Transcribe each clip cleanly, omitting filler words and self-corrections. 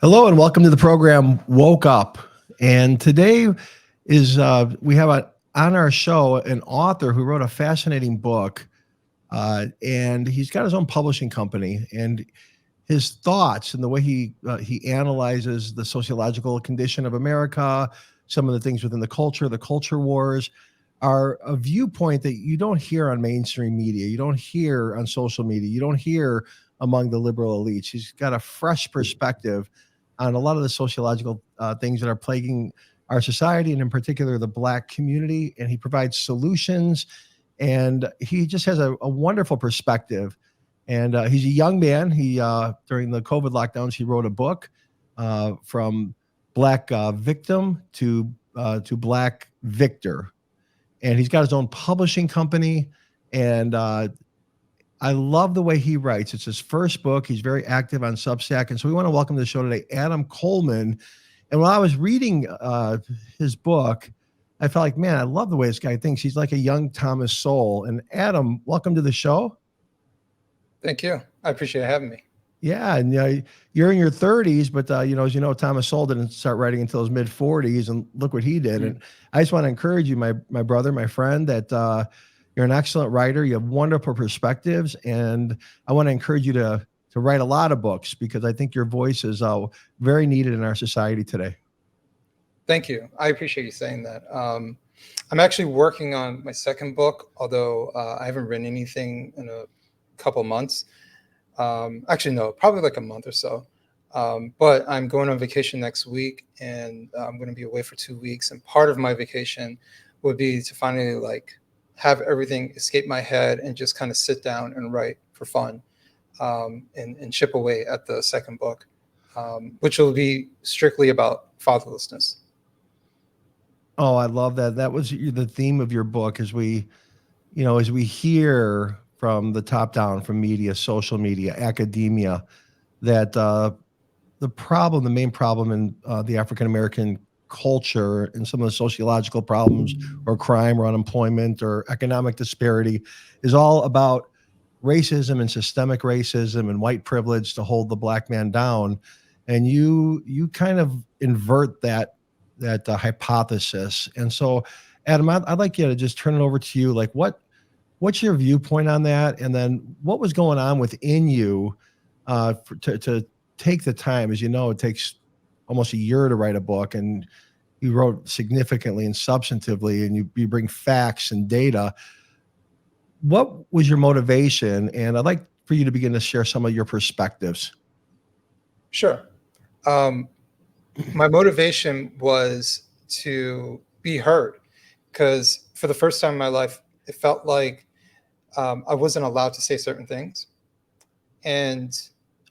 Hello and welcome to the program Woke Up. And today is we have on our show an author who wrote a fascinating book, and he's got his own publishing company. And his thoughts and the way he analyzes the sociological condition of America, some of the things within the culture wars, are a viewpoint that you don't hear on mainstream media, you don't hear on social media, you don't hear among the liberal elites. He's got a fresh perspective on a lot of the sociological things that are plaguing our society, and in particular the Black community. And he provides solutions, and he just has a wonderful perspective. And he's a young man. He during the COVID lockdowns, he wrote a book, from Black victim to Black victor, and he's got his own publishing company. And I love the way he writes. It's his first book. He's very active on Substack. And so we want to welcome to the show today, Adam Coleman. And when I was reading his book, I felt like, man, I love the way this guy thinks. He's like a young Thomas Sowell. And Adam, welcome to the show. Thank you. I appreciate having me. Yeah. And you're in your 30s, but as you know, Thomas Sowell didn't start writing until his mid 40s, and look what he did. And I just want to encourage you, my brother, my friend, that you're an excellent writer. You have wonderful perspectives, and I want to encourage you to write a lot of books, because I think your voice is very needed in our society today. Thank you. I appreciate you saying that. I'm actually working on my second book, although I haven't written anything in a couple months. Actually, no, probably like a month or so. But I'm going on vacation next week, and I'm going to be away for 2 weeks. And part of my vacation would be to finally have everything escape my head and just kind of sit down and write for fun, and chip away at the second book, which will be strictly about fatherlessness. Oh, I love that. That was the theme of your book, as we hear from the top down, from media, social media, academia, that the main problem in the African-American culture and some of the sociological problems, or crime or unemployment or economic disparity, is all about racism and systemic racism and white privilege to hold the Black man down. And you kind of invert that hypothesis. And so, Adam, I'd like you to just turn it over to you. Like, what's your viewpoint on that? And then what was going on within you to take the time? As you know, it takes almost a year to write a book, and you wrote significantly and substantively, and you bring facts and data. What was your motivation? And I'd like for you to begin to share some of your perspectives. Sure. My motivation was to be heard, because for the first time in my life, it felt like I wasn't allowed to say certain things. And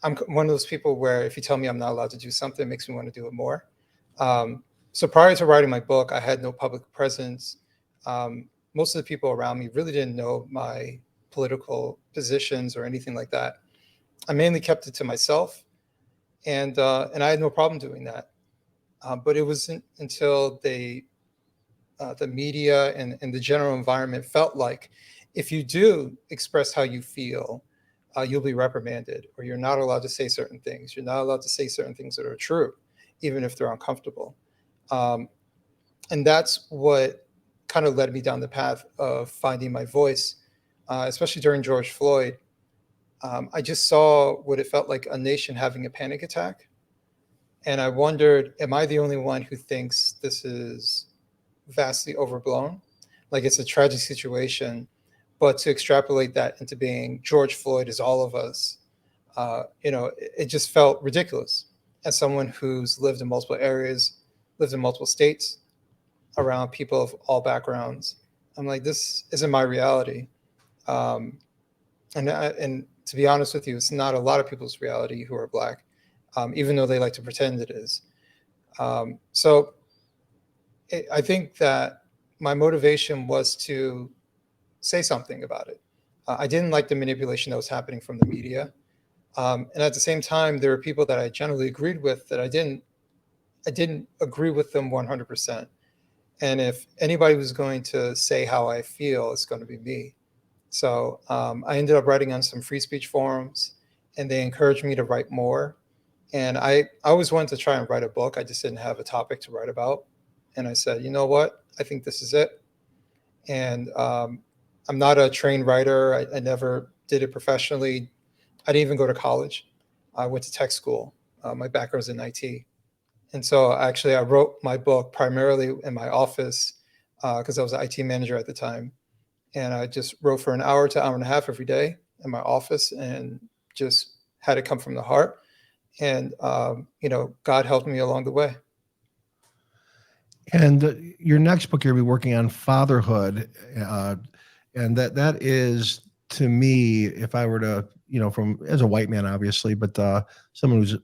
I'm one of those people where if you tell me I'm not allowed to do something, it makes me want to do it more. So prior to writing my book, I had no public presence. Most of the people around me really didn't know my political positions or anything like that. I mainly kept it to myself, and I had no problem doing that. But it wasn't until the media and the general environment felt like if you do express how you feel, you'll be reprimanded, or you're not allowed to say certain things. You're not allowed to say certain things that are true, even if they're uncomfortable. And that's what kind of led me down the path of finding my voice, especially during George Floyd. I just saw what it felt like a nation having a panic attack. And I wondered, am I the only one who thinks this is vastly overblown? Like it's a tragic situation, but to extrapolate that into being George Floyd is all of us, it just felt ridiculous. As someone who's lived in multiple areas, lived in multiple states, around people of all backgrounds, I'm like, this isn't my reality. And to be honest with you, it's not a lot of people's reality who are Black, even though they like to pretend it is. So I think that my motivation was to say something about it. I didn't like the manipulation that was happening from the media. And at the same time, there were people that I generally agreed with that I didn't agree with them 100%. And if anybody was going to say how I feel, it's going to be me. So I ended up writing on some free speech forums, and they encouraged me to write more. And I always wanted to try and write a book. I just didn't have a topic to write about. And I said, you know what? I think this is it. And I'm not a trained writer. I never did it professionally. I didn't even go to college. I went to tech school. My background was in IT. And so actually I wrote my book primarily in my office because I was an IT manager at the time. And I just wrote for an hour to hour and a half every day in my office and just had it come from the heart. And, God helped me along the way. And your next book, you'll be working on fatherhood, and that is, to me, if I were to, from as a white man, obviously, but someone who's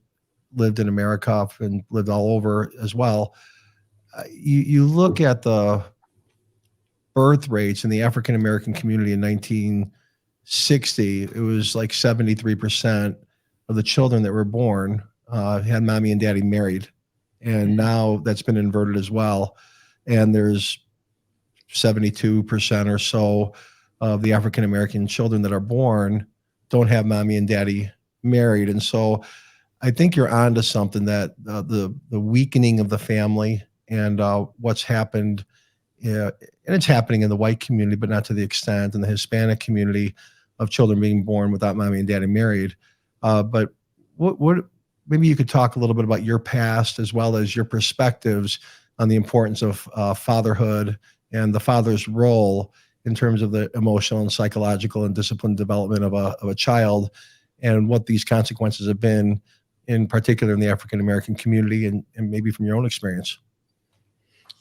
lived in America and lived all over as well, you look at the birth rates in the African American community in 1960, it was like 73% of the children that were born had mommy and daddy married. And now that's been inverted as well. And there's 72% or so of the African American children that are born don't have mommy and daddy married. And so I think you're onto something, that the weakening of the family and what's happened, and it's happening in the white community, but not to the extent in the Hispanic community of children being born without mommy and daddy married. But what maybe you could talk a little bit about your past as well as your perspectives on the importance of fatherhood and the father's role in terms of the emotional and psychological and disciplined development of a child, and what these consequences have been, in particular in the African American community, and maybe from your own experience.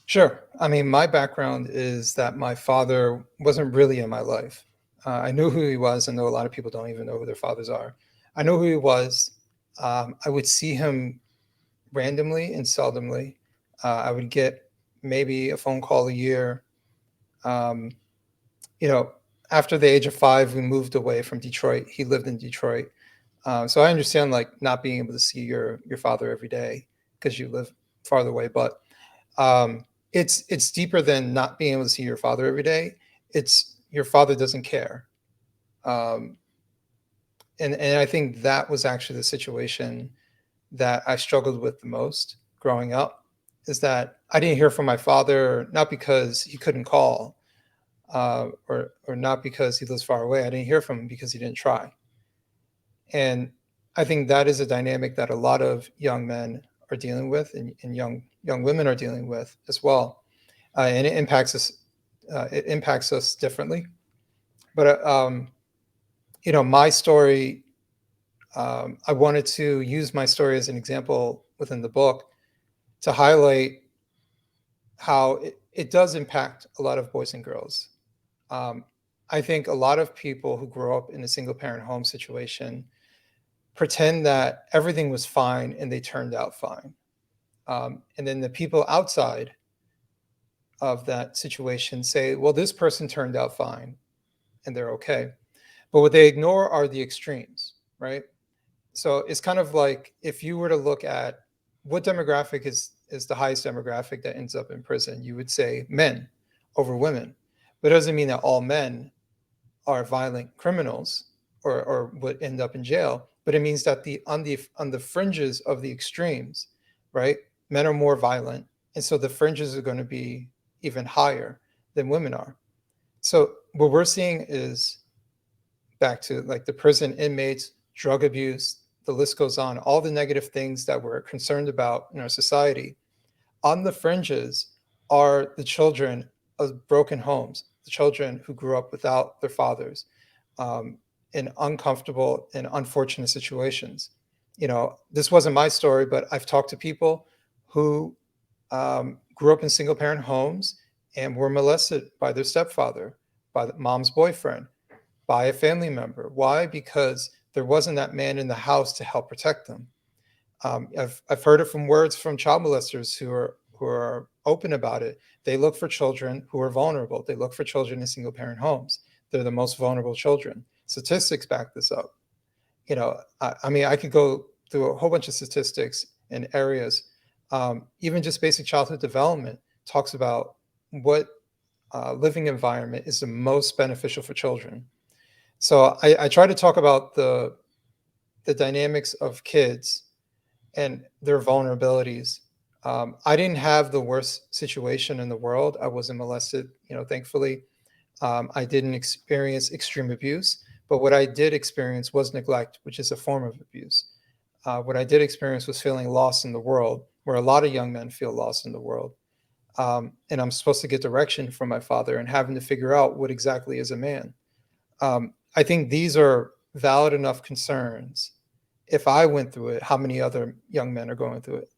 Sure. I mean, my background is that my father wasn't really in my life. I knew who he was. I know a lot of people don't even know who their fathers are. I know who he was. I would see him randomly and seldomly. I would get maybe a phone call a year. Um, After the age of 5, we moved away from Detroit. He lived in Detroit. So I understand like not being able to see your father every day because you live farther away. But it's deeper than not being able to see your father every day. It's your father doesn't care. Um, and I think that was actually the situation that I struggled with the most growing up, is that I didn't hear from my father, not because he couldn't call, or not because he lives far away. I didn't hear from him because he didn't try. And I think that is a dynamic that a lot of young men are dealing with, and young women are dealing with as well. And it impacts us. It impacts us differently. But my story. I wanted to use my story as an example within the book to highlight how it does impact a lot of boys and girls. I think a lot of people who grow up in a single parent home situation pretend that everything was fine and they turned out fine. And then the people outside of that situation say, well, this person turned out fine and they're okay. But what they ignore are the extremes, right? So it's kind of like if you were to look at what demographic is the highest demographic that ends up in prison, you would say men over women. But it doesn't mean that all men are violent criminals or would end up in jail. But it means that on the fringes of the extremes, right? Men are more violent, and so the fringes are going to be even higher than women are. So what we're seeing is, back to like the prison inmates, drug abuse, the list goes on, all the negative things that we're concerned about in our society. On the fringes are the children of broken homes, the children who grew up without their fathers, in uncomfortable and unfortunate situations. This wasn't my story, but I've talked to people who grew up in single parent homes and were molested by their stepfather, by the mom's boyfriend, by a family member. Why? Because there wasn't that man in the house to help protect them. I've heard it from words from child molesters who are open about it. They look for children who are vulnerable. They look for children in single parent homes. They're the most vulnerable children. Statistics back this up. I mean, I could go through a whole bunch of statistics and areas. Even just basic childhood development talks about what living environment is the most beneficial for children. So I try to talk about the dynamics of kids and their vulnerabilities. I didn't have the worst situation in the world. I wasn't molested, thankfully. I didn't experience extreme abuse, but what I did experience was neglect, which is a form of abuse. What I did experience was feeling lost in the world, where a lot of young men feel lost in the world. And I'm supposed to get direction from my father and having to figure out what exactly is a man. I think these are valid enough concerns. If I went through it, how many other young men are going through it?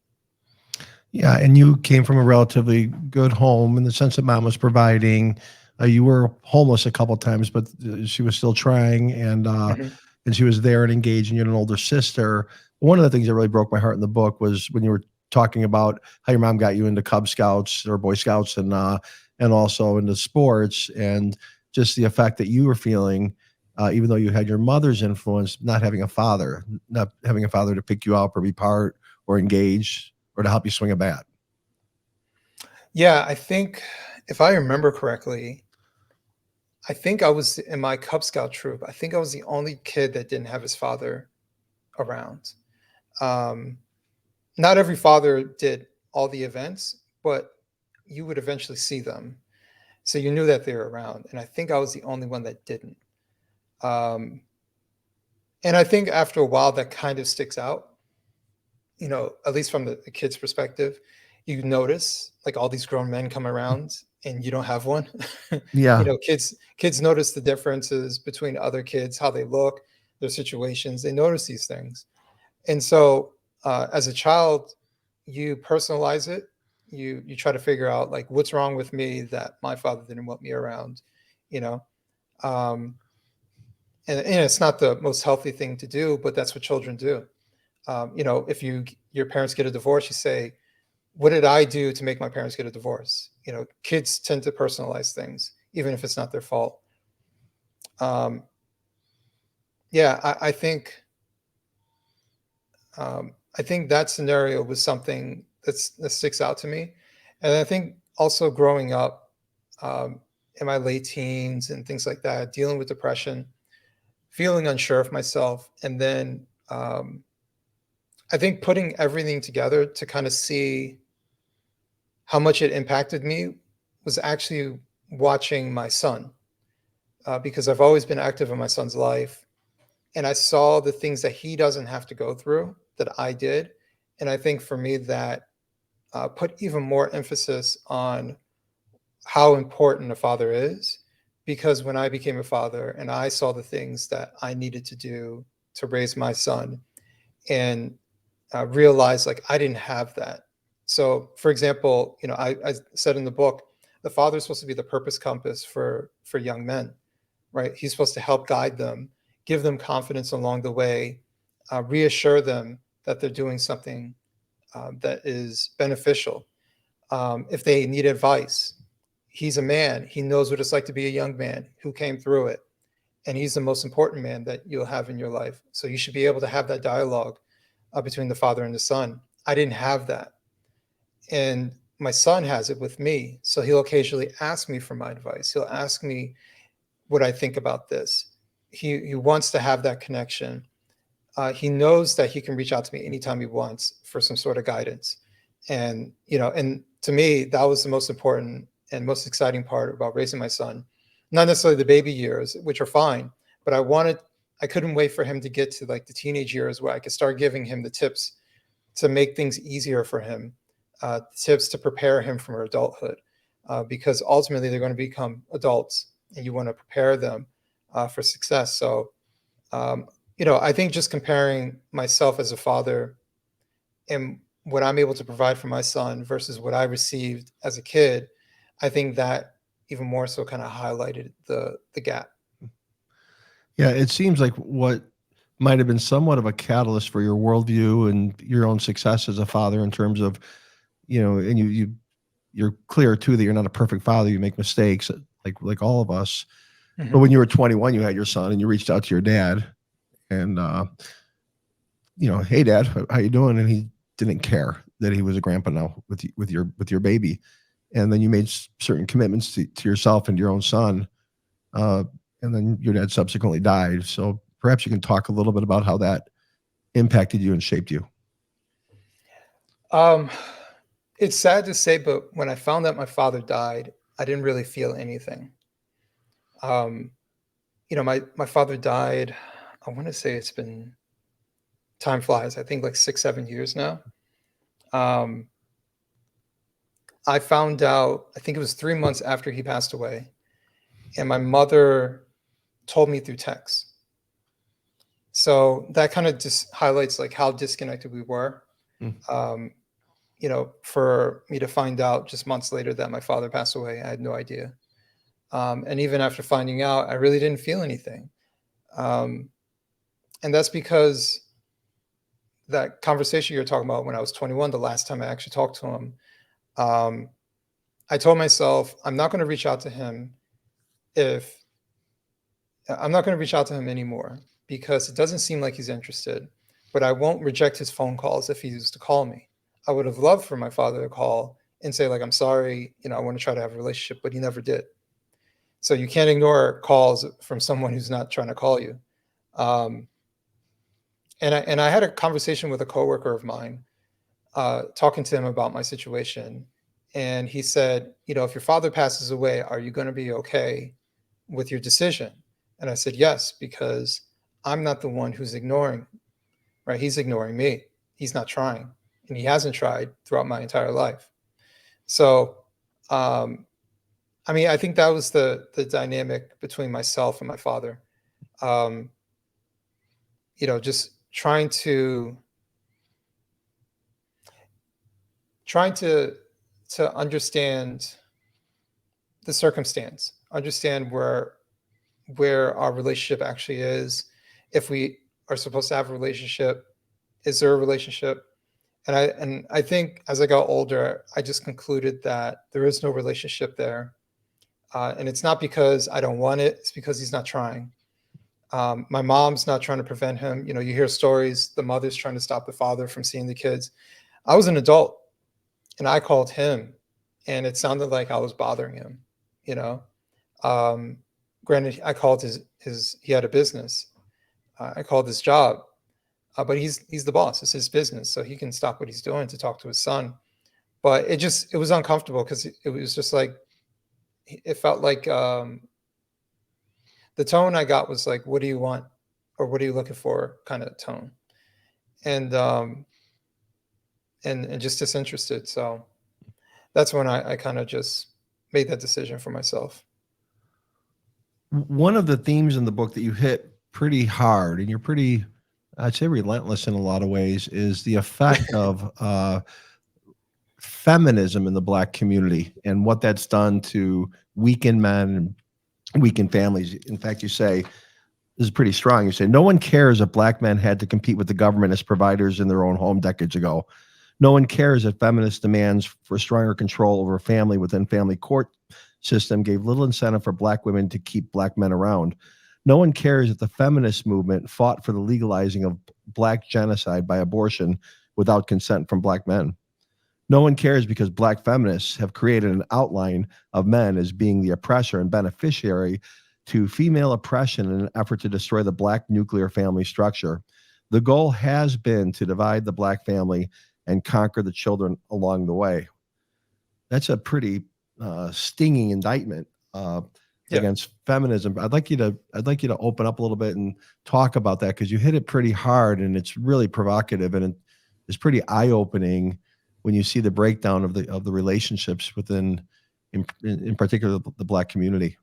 Yeah, and you came from a relatively good home in the sense that mom was providing. You were homeless a couple times, but she was still trying, Mhm. and she was there and engaged. And you had an older sister. One of the things that really broke my heart in the book was when you were talking about how your mom got you into Cub Scouts or Boy Scouts, and also into sports, and just the effect that you were feeling, even though you had your mother's influence, not having a father to pick you up or be part or engage or to help you swing a bat. Yeah, I think if I remember correctly, I think I was in my Cub Scout troop. I think I was the only kid that didn't have his father around. Um, Not every father did all the events, but you would eventually see them. So you knew that they were around. And I think I was the only one that didn't. Um, and I think after a while, that kind of sticks out, at least from the kid's perspective. You notice like all these grown men come around and you don't have one. Yeah. Kids notice the differences between other kids, how they look, their situations. They notice these things. And so as a child, you personalize it. You try to figure out like what's wrong with me that my father didn't want me around, you know. Um, and it's not the most healthy thing to do, but that's what children do. If your parents get a divorce, you say, "What did I do to make my parents get a divorce?" Kids tend to personalize things, even if it's not their fault. Um, yeah, I think that scenario was something that sticks out to me, and I think also growing up in my late teens and things like that, dealing with depression, feeling unsure of myself, and then I think putting everything together to kind of see how much it impacted me was actually watching my son, because I've always been active in my son's life, and I saw the things that he doesn't have to go through that I did, and I think for me that put even more emphasis on how important a father is, because when I became a father and I saw the things that I needed to do to raise my son, and realized like I didn't have that. So, for example, I said in the book, the father is supposed to be the purpose compass for young men, right? He's supposed to help guide them, give them confidence along the way, reassure them that they're doing something that is beneficial. If they need advice, he's a man. He knows what it's like to be a young man who came through it. And he's the most important man that you'll have in your life. So you should be able to have that dialogue between the father and the son. I didn't have that. And my son has it with me. So he'll occasionally ask me for my advice. He'll ask me what I think about this. He wants to have that connection. He knows that he can reach out to me anytime he wants for some sort of guidance. And to me, that was the most important and most exciting part about raising my son. Not necessarily the baby years, which are fine, but I couldn't wait for him to get to like the teenage years where I could start giving him the tips to make things easier for him, tips to prepare him for adulthood, because ultimately they're going to become adults and you want to prepare them for success. So, I think just comparing myself as a father and what I'm able to provide for my son versus what I received as a kid, I think that even more so kind of highlighted the gap. Yeah, it seems like what might have been somewhat of a catalyst for your worldview and your own success as a father in terms of, and you're clear too that you're not a perfect father. You make mistakes like all of us. But Mhm. when you were 21, you had your son and you reached out to your dad and, hey dad, how you doing? And he didn't care that he was a grandpa now with your baby. And then you made certain commitments to yourself and your own son. Uh, and then your dad subsequently died. So perhaps you can talk a little bit about how that impacted you and shaped you. Um, it's sad to say, but when I found out my father died, I didn't really feel anything. Um, my father died, I want to say it's been, time flies, I think like 6, 7 years now. Um, I found out, I think it was 3 months after he passed away, and my mother told me through text. So that kind of just highlights like how disconnected we were. Mm. For me to find out just months later that my father passed away, I had no idea. And even after finding out, I really didn't feel anything. And that's because that conversation you're talking about when I was 21, the last time I actually talked to him, um, I told myself, I'm not going to reach out to him if I'm not going to reach out to him anymore because it doesn't seem like he's interested, but I won't reject his phone calls if he used to call me. I would have loved for my father to call and say like, I'm sorry, I want to try to have a relationship, but he never did. So you can't ignore calls from someone who's not trying to call you. Um, and I had a conversation with a coworker of mine, talking to him about my situation. And he said, if your father passes away, are you going to be okay with your decision? And I said, yes, because I'm not the one who's ignoring, right? He's ignoring me. He's not trying. And he hasn't tried throughout my entire life. So, I think that was the dynamic between myself and my father. Um, just trying to understand the circumstance, understand where our relationship actually is, if we are supposed to have a relationship, is there a relationship? And I think as I got older, I just concluded that there is no relationship there. And it's not because I don't want it, it's because he's not trying. My mom's not trying to prevent him. You hear stories, the mother's trying to stop the father from seeing the kids. I was an adult and I called him and it sounded like I was bothering him, you know. Um, Granted, I called he had a business. I called his job, but he's the boss. It's his business, so he can stop what he's doing to talk to his son. But it was uncomfortable because it was just like it felt like the tone I got was like, "What do you want?" or "What are you looking for?" kind of tone, and and just disinterested. So that's when I kind of just made that decision for myself. One of the themes in the book that you hit pretty hard, and you're pretty, I'd say, relentless in a lot of ways, is the effect of feminism in the Black community and what that's done to weaken men and weaken families. In fact, you say, this is pretty strong. You say, no one cares if Black men had to compete with the government as providers in their own home decades ago. No one cares if feminist demands for stronger control over family within family court system gave little incentive for Black women to keep Black men around. No one cares if the feminist movement fought for the legalizing of Black genocide by abortion without consent from Black men. No one cares because Black feminists have created an outline of men as being the oppressor and beneficiary to female oppression in an effort to destroy the Black nuclear family structure. The goal has been to divide the Black family and conquer the children along the way. That's a pretty stinging indictment Yeah. against feminism. I'd like you to open up a little bit and talk about that because you hit it pretty hard and it's really provocative and it's pretty eye opening when you see the breakdown of the relationships within, in particular, the Black community.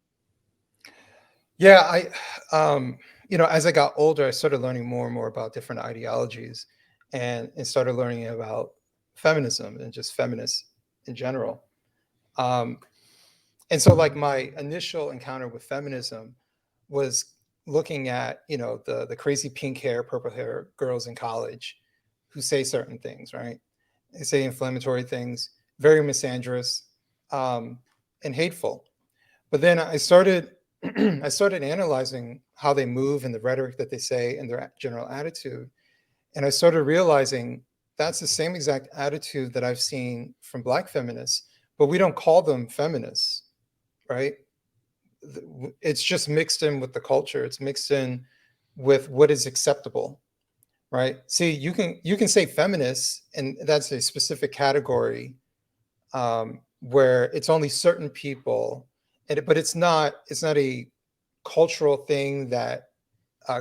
Yeah, as I got older, I started learning more and more about different ideologies and started learning about feminism and just feminists in general. Um, and so like my initial encounter with feminism was looking at, the crazy pink hair, purple hair girls in college who say certain things, right? They say inflammatory things, very misandrous, and hateful. But then I started I started analyzing how they move and the rhetoric that they say and their general attitude. And I started realizing that's the same exact attitude that I've seen from Black feminists, but we don't call them feminists, right? It's just mixed in with the culture. It's mixed in with what is acceptable. right? See, you can say feminists, and that's a specific category where it's only certain people, but it's not a cultural thing that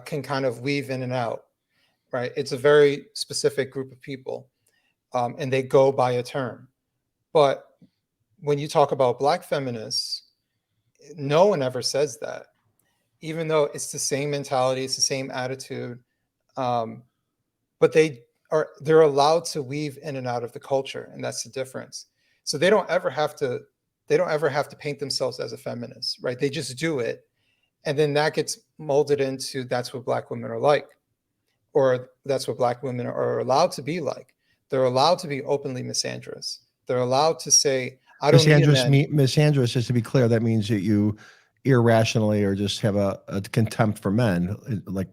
can kind of weave in and out, right? It's a very specific group of people, and they go by a term. But when you talk about Black feminists, no one ever says that, even though it's the same mentality, it's the same attitude, but they're allowed to weave in and out of the culture, and that's the difference. So they don't ever have to paint themselves as a feminist, right? They just do it, and then that gets molded into that's what Black women are like, or that's what Black women are allowed to be like. They're allowed to be openly misandrous. They're allowed to say, I don't need a man. Misandrous, just to be clear, that means that you irrationally or just have a contempt for men. Like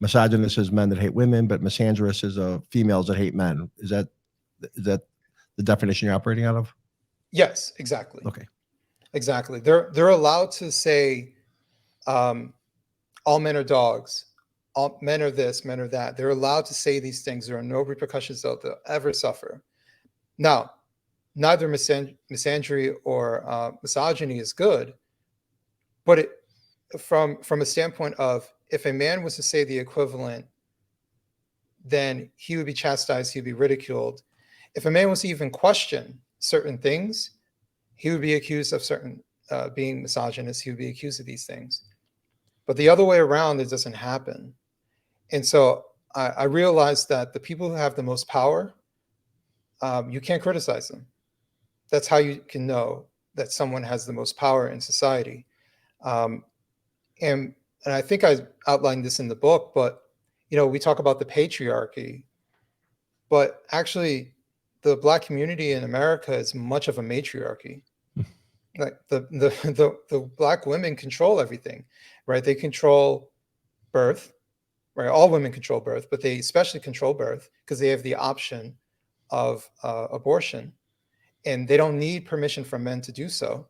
misogynist is men that hate women, but misandrous is females that hate men. Is that the definition you're operating out of? Yes, exactly. Okay. Exactly. They're allowed to say, all men are dogs, all men are this, men are that. They're allowed to say these things. There are no repercussions they'll ever suffer. Now, neither misandry or misogyny is good, but from a standpoint of, if a man was to say the equivalent, then he would be chastised, he'd be ridiculed. If a man was to even question certain things, he would be accused of being misogynist. He would be accused of these things. But the other way around, it doesn't happen. And so I realized that the people who have the most power, you can't criticize them. That's how you can know that someone has the most power in society. And I think I outlined this in the book, but we talk about the patriarchy, but actually the Black community in America is much of a matriarchy. Like the Black women control everything, right? They control birth, right? All women control birth, but they especially control birth because they have the option of abortion, and they don't need permission from men to do so.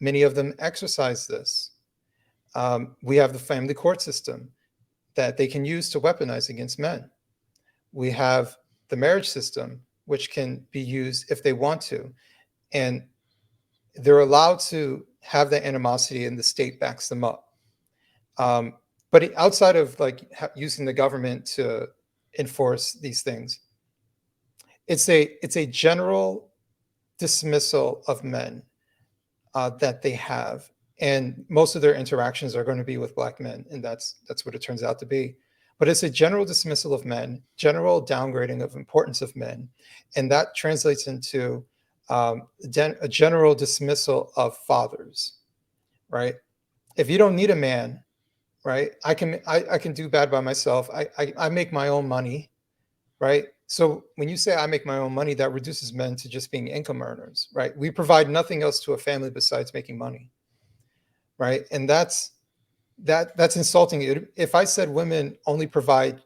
Many of them exercise this. We have the family court system that they can use to weaponize against men. We have the marriage system, which can be used if they want to. And they're allowed to have that animosity, and the state backs them up. But outside of like using the government to enforce these things, it's a general dismissal of men that they have, and most of their interactions are going to be with Black men, and that's what it turns out to be. But it's a general dismissal of men, general downgrading of importance of men, and that translates into a general dismissal of fathers, right? If you don't need a man, right, I can do bad by myself. I make my own money, right? So when you say I make my own money, that reduces men to just being income earners, right? We provide nothing else to a family besides making money, right? And that's insulting. If I said women only provide,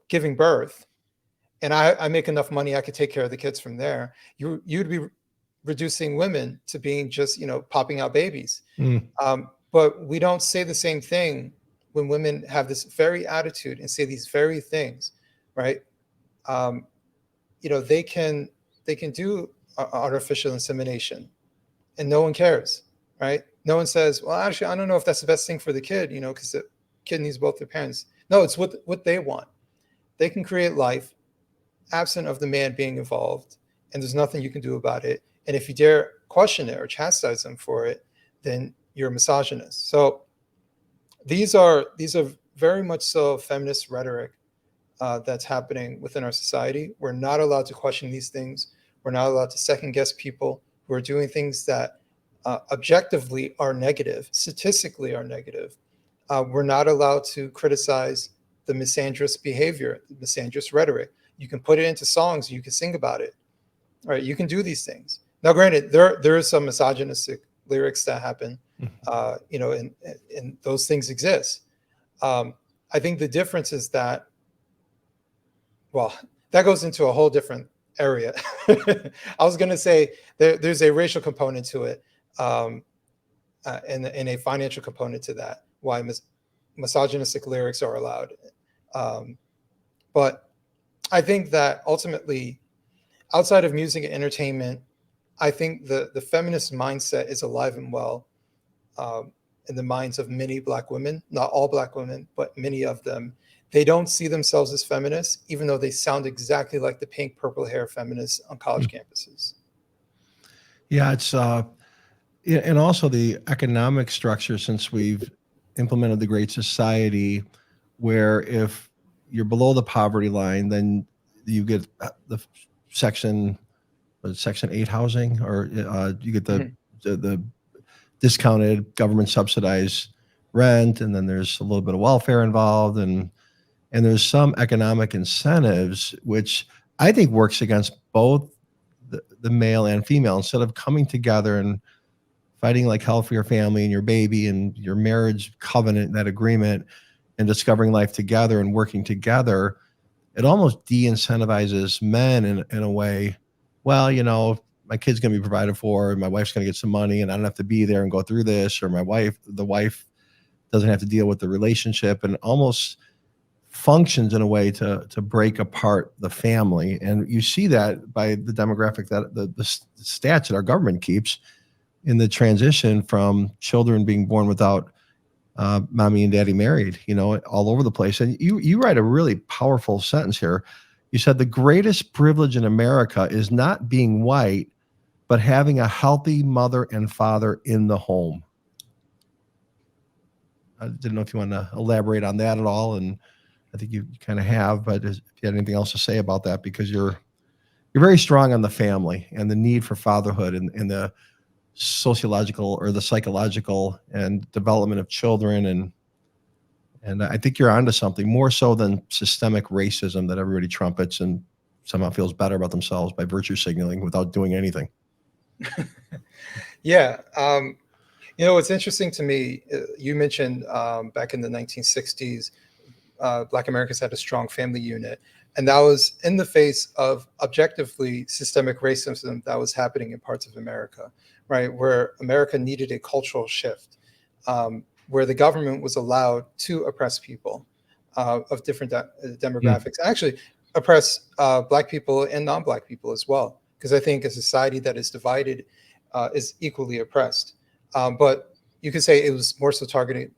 giving birth, and I make enough money, I could take care of the kids from there, you'd be reducing women to being just, popping out babies. But we don't say the same thing when women have this very attitude and say these very things, right? They can do artificial insemination, and no one cares, right? No one says, well, actually, I don't know if that's the best thing for the kid, because the kid needs both their parents. No, it's what they want. They can create life absent of the man being involved, and there's nothing you can do about it. And if you dare question it or chastise them for it, then you're a misogynist. So these are very much so feminist rhetoric that's happening within our society. We're not allowed to question these things. We're not allowed to second guess people who are doing things that objectively are negative, statistically are negative. We're not allowed to criticize the misandrous behavior, the misandrous rhetoric. You can put it into songs, you can sing about it, right? You can do these things. Now, granted, there is some misogynistic lyrics that happen, and those things exist. I think the difference is that, well, that goes into a whole different area. I was going to say there's a racial component to it, and a financial component to that, why misogynistic lyrics are allowed. But I think that ultimately, outside of music and entertainment, I think the feminist mindset is alive and well in the minds of many Black women, not all Black women, but many of them. They don't see themselves as feminists, even though they sound exactly like the pink, purple hair feminists on college campuses. Yeah, it's and also the economic structure, since we've implemented the Great Society, where if you're below the poverty line, then you get the section, Section 8 housing, or you get the discounted government subsidized rent, and then there's a little bit of welfare involved, and there's some economic incentives, which I think works against both the male and female. Instead of coming together and fighting like hell for your family and your baby and your marriage covenant, that agreement, and discovering life together and working together, it almost de-incentivizes men in a way. Well, you know, my kid's going to be provided for, and my wife's going to get some money, and I don't have to be there and go through this, or the wife doesn't have to deal with the relationship, and almost functions in a way to break apart the family. And you see that by the demographic, that the stats that our government keeps in the transition from children being born without mommy and daddy married, you know, all over the place. And you write a really powerful sentence here. You said the greatest privilege in America is not being white, but having a healthy mother and father in the home. I didn't know if you want to elaborate on that at all, and I think you kind of have, but if you had anything else to say about that, because you're very strong on the family and the need for fatherhood, and the sociological or the psychological and development of children, and I think you're onto something, more so than systemic racism that everybody trumpets and somehow feels better about themselves by virtue signaling without doing anything. Yeah. You know, what's interesting to me, you mentioned back in the 1960s, Black Americans had a strong family unit. And that was in the face of objectively systemic racism that was happening in parts of America, right? Where America needed a cultural shift, where the government was allowed to oppress people of different demographics, actually oppress Black people and non-Black people as well. Because I think a society that is divided is equally oppressed. But you could say it was more so targeting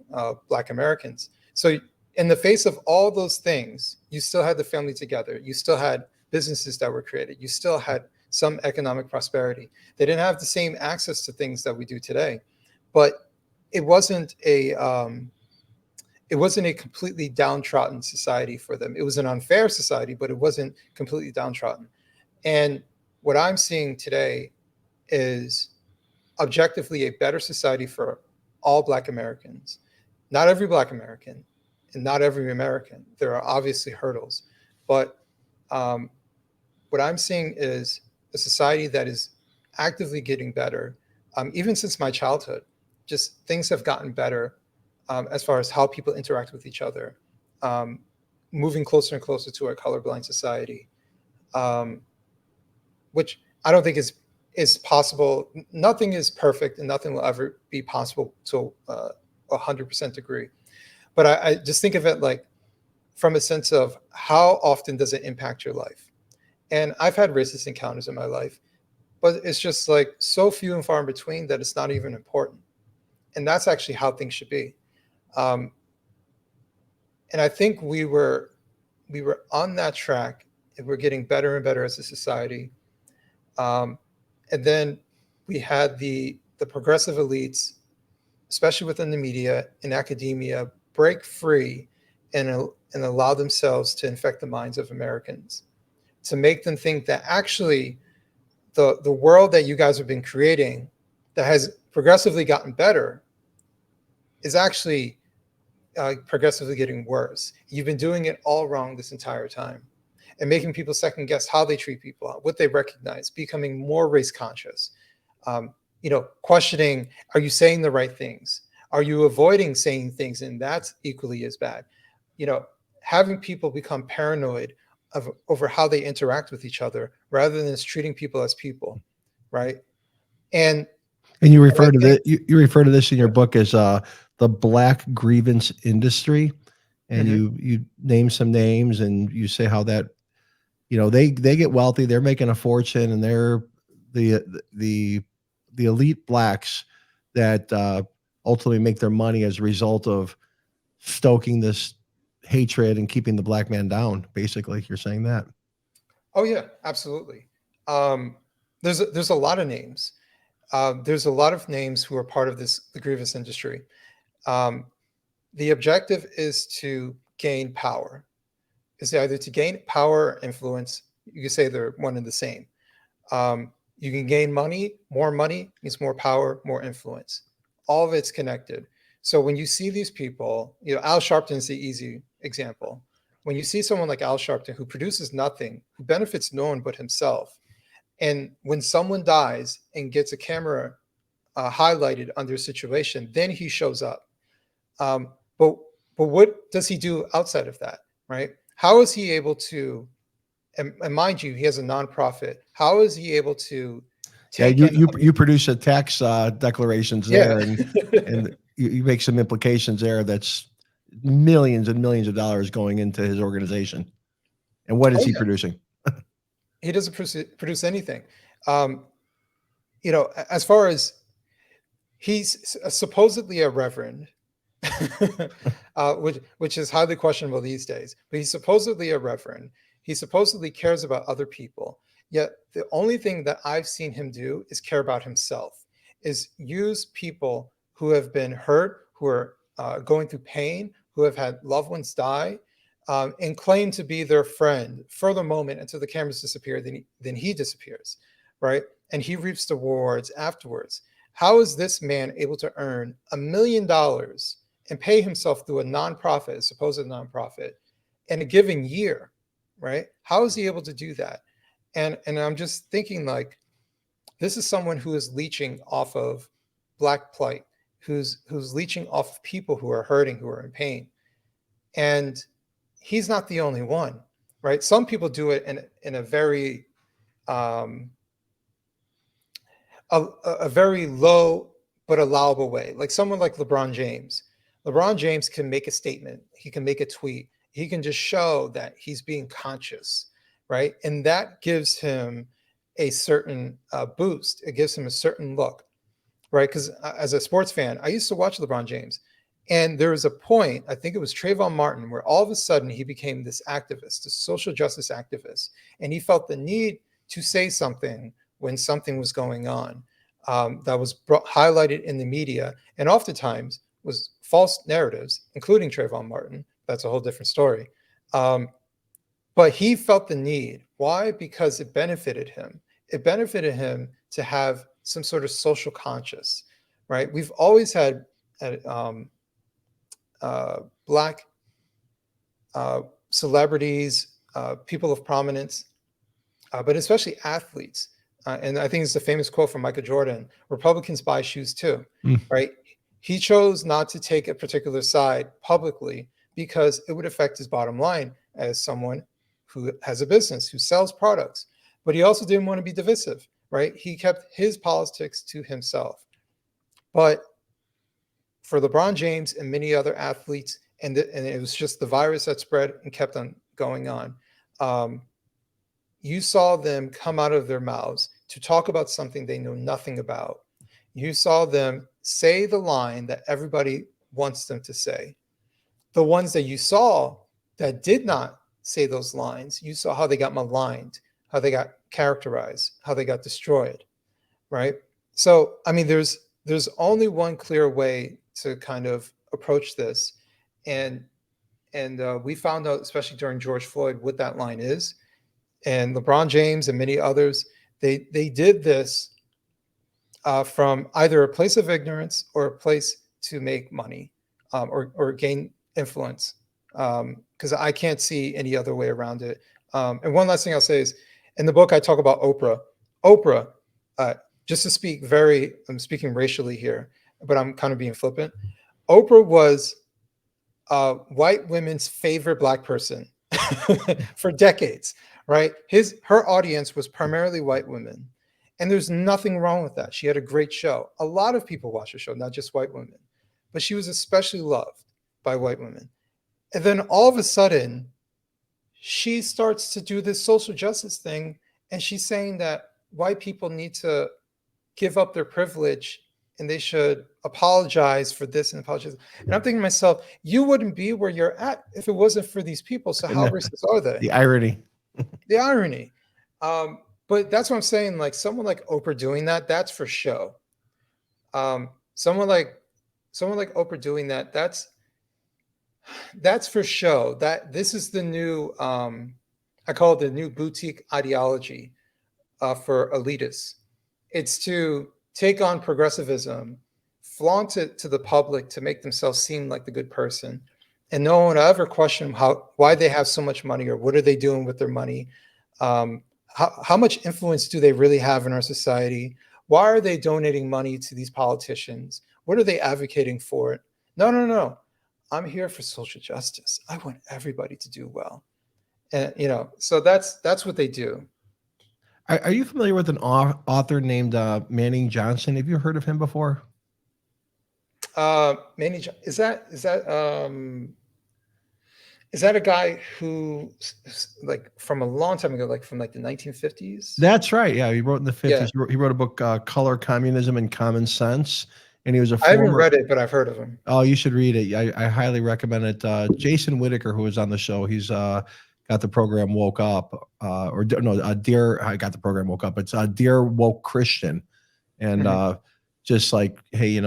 Black Americans. So in the face of all those things, you still had the family together. You still had businesses that were created. You still had some economic prosperity. They didn't have the same access to things that we do today, but it wasn't a completely downtrodden society for them. It was an unfair society, but it wasn't completely downtrodden. And what I'm seeing today is objectively a better society for all Black Americans. Not every Black American, and not every American. There are obviously hurdles, but what I'm seeing is a society that is actively getting better. Even since my childhood, just things have gotten better as far as how people interact with each other, moving closer and closer to a colorblind society, which I don't think is possible. Nothing is perfect, and nothing will ever be possible to 100% degree. But I just think of it like from a sense of how often does it impact your life? And I've had racist encounters in my life, but it's just like so few and far in between that it's not even important. And that's actually how things should be. And I think we were on that track, and we're getting better and better as a society. And then we had the progressive elites, especially within the media and academia, break free and allow themselves to infect the minds of Americans, to make them think that actually the world that you guys have been creating that has progressively gotten better is actually progressively getting worse. You've been doing it all wrong this entire time, and making people second guess how they treat people, what they recognize, becoming more race conscious, questioning, are you saying the right things? Are you avoiding saying things? And that's equally as bad. Having people become paranoid over how they interact with each other rather than just treating people as people, right? And you refer to this in your book as the Black grievance industry. and you name some names, and you say how that, they get wealthy, they're making a fortune, and they're the elite blacks that ultimately make their money as a result of stoking this hatred and keeping the black man down. Basically, you're saying that. Oh yeah, absolutely. There's a lot of names. There's a lot of names who are part of the grievous industry. The objective is to gain power. Is either to gain power or influence. You could say they're one and the same. You can gain money. More money means more power, more influence. All of it's connected. So when you see these people, Al Sharpton is the easy example. When you see someone like Al Sharpton who produces nothing, who benefits no one but himself, and when someone dies and gets a camera highlighted under a situation, then he shows up. But what does he do outside of that, right? How is he able to, and mind you, he has a nonprofit. How is he able to take you produce a tax declarations there, Yeah. and you make some implications there that's millions and millions of dollars going into his organization. And what is he producing? He doesn't produce anything. As far as he's supposedly a reverend, which is highly questionable these days, but he's supposedly a reverend. He supposedly cares about other people. Yet the only thing that I've seen him do is care about himself, is use people who have been hurt, who are going through pain, who have had loved ones die, and claim to be their friend for the moment until the cameras disappear, then he disappears, right? And he reaps the rewards afterwards. How is this man able to earn $1 million and pay himself through a nonprofit, a supposed nonprofit, in a given year, right? How is he able to do that? And I'm just thinking, like, this is someone who is leeching off of Black plight, who's leeching off of people who are hurting, who are in pain. And he's not the only one, right? Some people do it in a very a very low but allowable way. Like someone like LeBron James. LeBron James can make a statement. He can make a tweet. He can just show that he's being conscious, right? And that gives him a certain boost. It gives him a certain look, right? Because as a sports fan, I used to watch LeBron James. And there was a point, I think it was Trayvon Martin, where all of a sudden he became this activist, this social justice activist. And he felt the need to say something when something was going on that was highlighted in the media, and oftentimes was false narratives, including Trayvon Martin. That's a whole different story. But he felt the need. Why? Because it benefited him. It benefited him to have some sort of social conscience, right? We've always had Black celebrities, people of prominence, but especially athletes. And I think it's the famous quote from Michael Jordan: "Republicans buy shoes too," right? He chose not to take a particular side publicly because it would affect his bottom line as someone who has a business, who sells products. But he also didn't want to be divisive, right? He kept his politics to himself. But for LeBron James and many other athletes, and it was just the virus that spread and kept on going on. You saw them come out of their mouths to talk about something they know nothing about. You saw them say the line that everybody wants them to say. The ones that you saw that did not say those lines, you saw how they got maligned, how they got characterized, how they got destroyed, right? So, I mean, there's only one clear way to kind of approach this. And we found out, especially during George Floyd, what that line is. And LeBron James and many others, they did this from either a place of ignorance or a place to make money or gain influence. Because I can't see any other way around it. And one last thing I'll say is, in the book I talk about Oprah. Oprah, just to speak I'm speaking racially here, but I'm kind of being flippant. Oprah was white women's favorite Black person for decades, right? Her audience was primarily white women. And there's nothing wrong with that. She had a great show. A lot of people watch her show, not just white women. But she was especially loved by white women. And then all of a sudden, she starts to do this social justice thing, and she's saying that white people need to give up their privilege and they should apologize for this and apologize. And I'm thinking to myself, you wouldn't be where you're at if it wasn't for these people. So how And racist are they? the irony. The irony. But that's what I'm saying. Like someone like Oprah doing that, that's for show. Um, someone like Oprah doing that, that's for show. That this is the new I call it the new boutique ideology for elitists. It's to take on progressivism, flaunt it to the public to make themselves seem like the good person, and no one will ever question why they have so much money or what are they doing with their money. How much influence do they really have in our society? Why are they donating money to these politicians? What are they advocating for? No, no, no. I'm here for social justice. I want everybody to do well. And so that's what they do. Are you familiar with an author named Manning Johnson? Have you heard of him before? Manny, is that a guy who, like, from a long time ago, like from like the 1950s? That's right. Yeah, he wrote in the 50s. Yeah. He wrote a book, Color, Communism, and Common Sense. And he was a I haven't former. read it, but I've heard of him. Oh, you should read it. I highly recommend it. Jason Whitaker, who was on the show, he's got the program Woke Up, Dear. I got the program Woke Up. It's Dear Woke Christian, and just like, hey,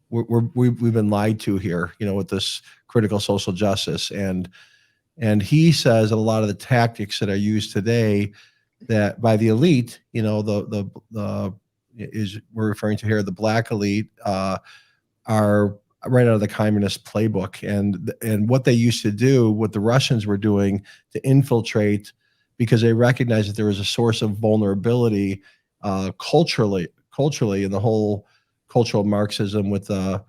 we've been lied to here, with this critical social justice, and he says a lot of the tactics that are used today that by the elite, the is we're referring to here, the black elite, are right out of the communist playbook, and what they used to do, what the Russians were doing to infiltrate, because they recognized that there was a source of vulnerability culturally in the whole cultural Marxism with the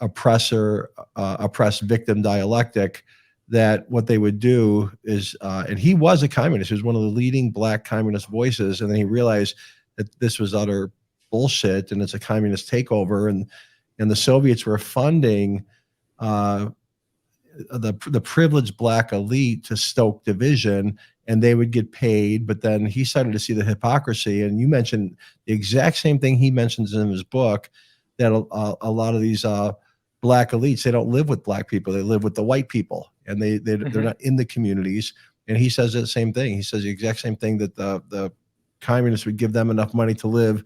oppressor oppressed victim dialectic. That what they would do is, and he was a communist. He was one of the leading black communist voices, and then he realized that this was utter bullshit and it's a communist takeover, and the Soviets were funding the privileged black elite to stoke division, and they would get paid. But then he started to see the hypocrisy, and you mentioned the exact same thing he mentions in his book, that a lot of these black elites, they don't live with black people, they live with the white people, and they're not in the communities. And he says the same thing. He says the exact same thing, that the communists would give them enough money to live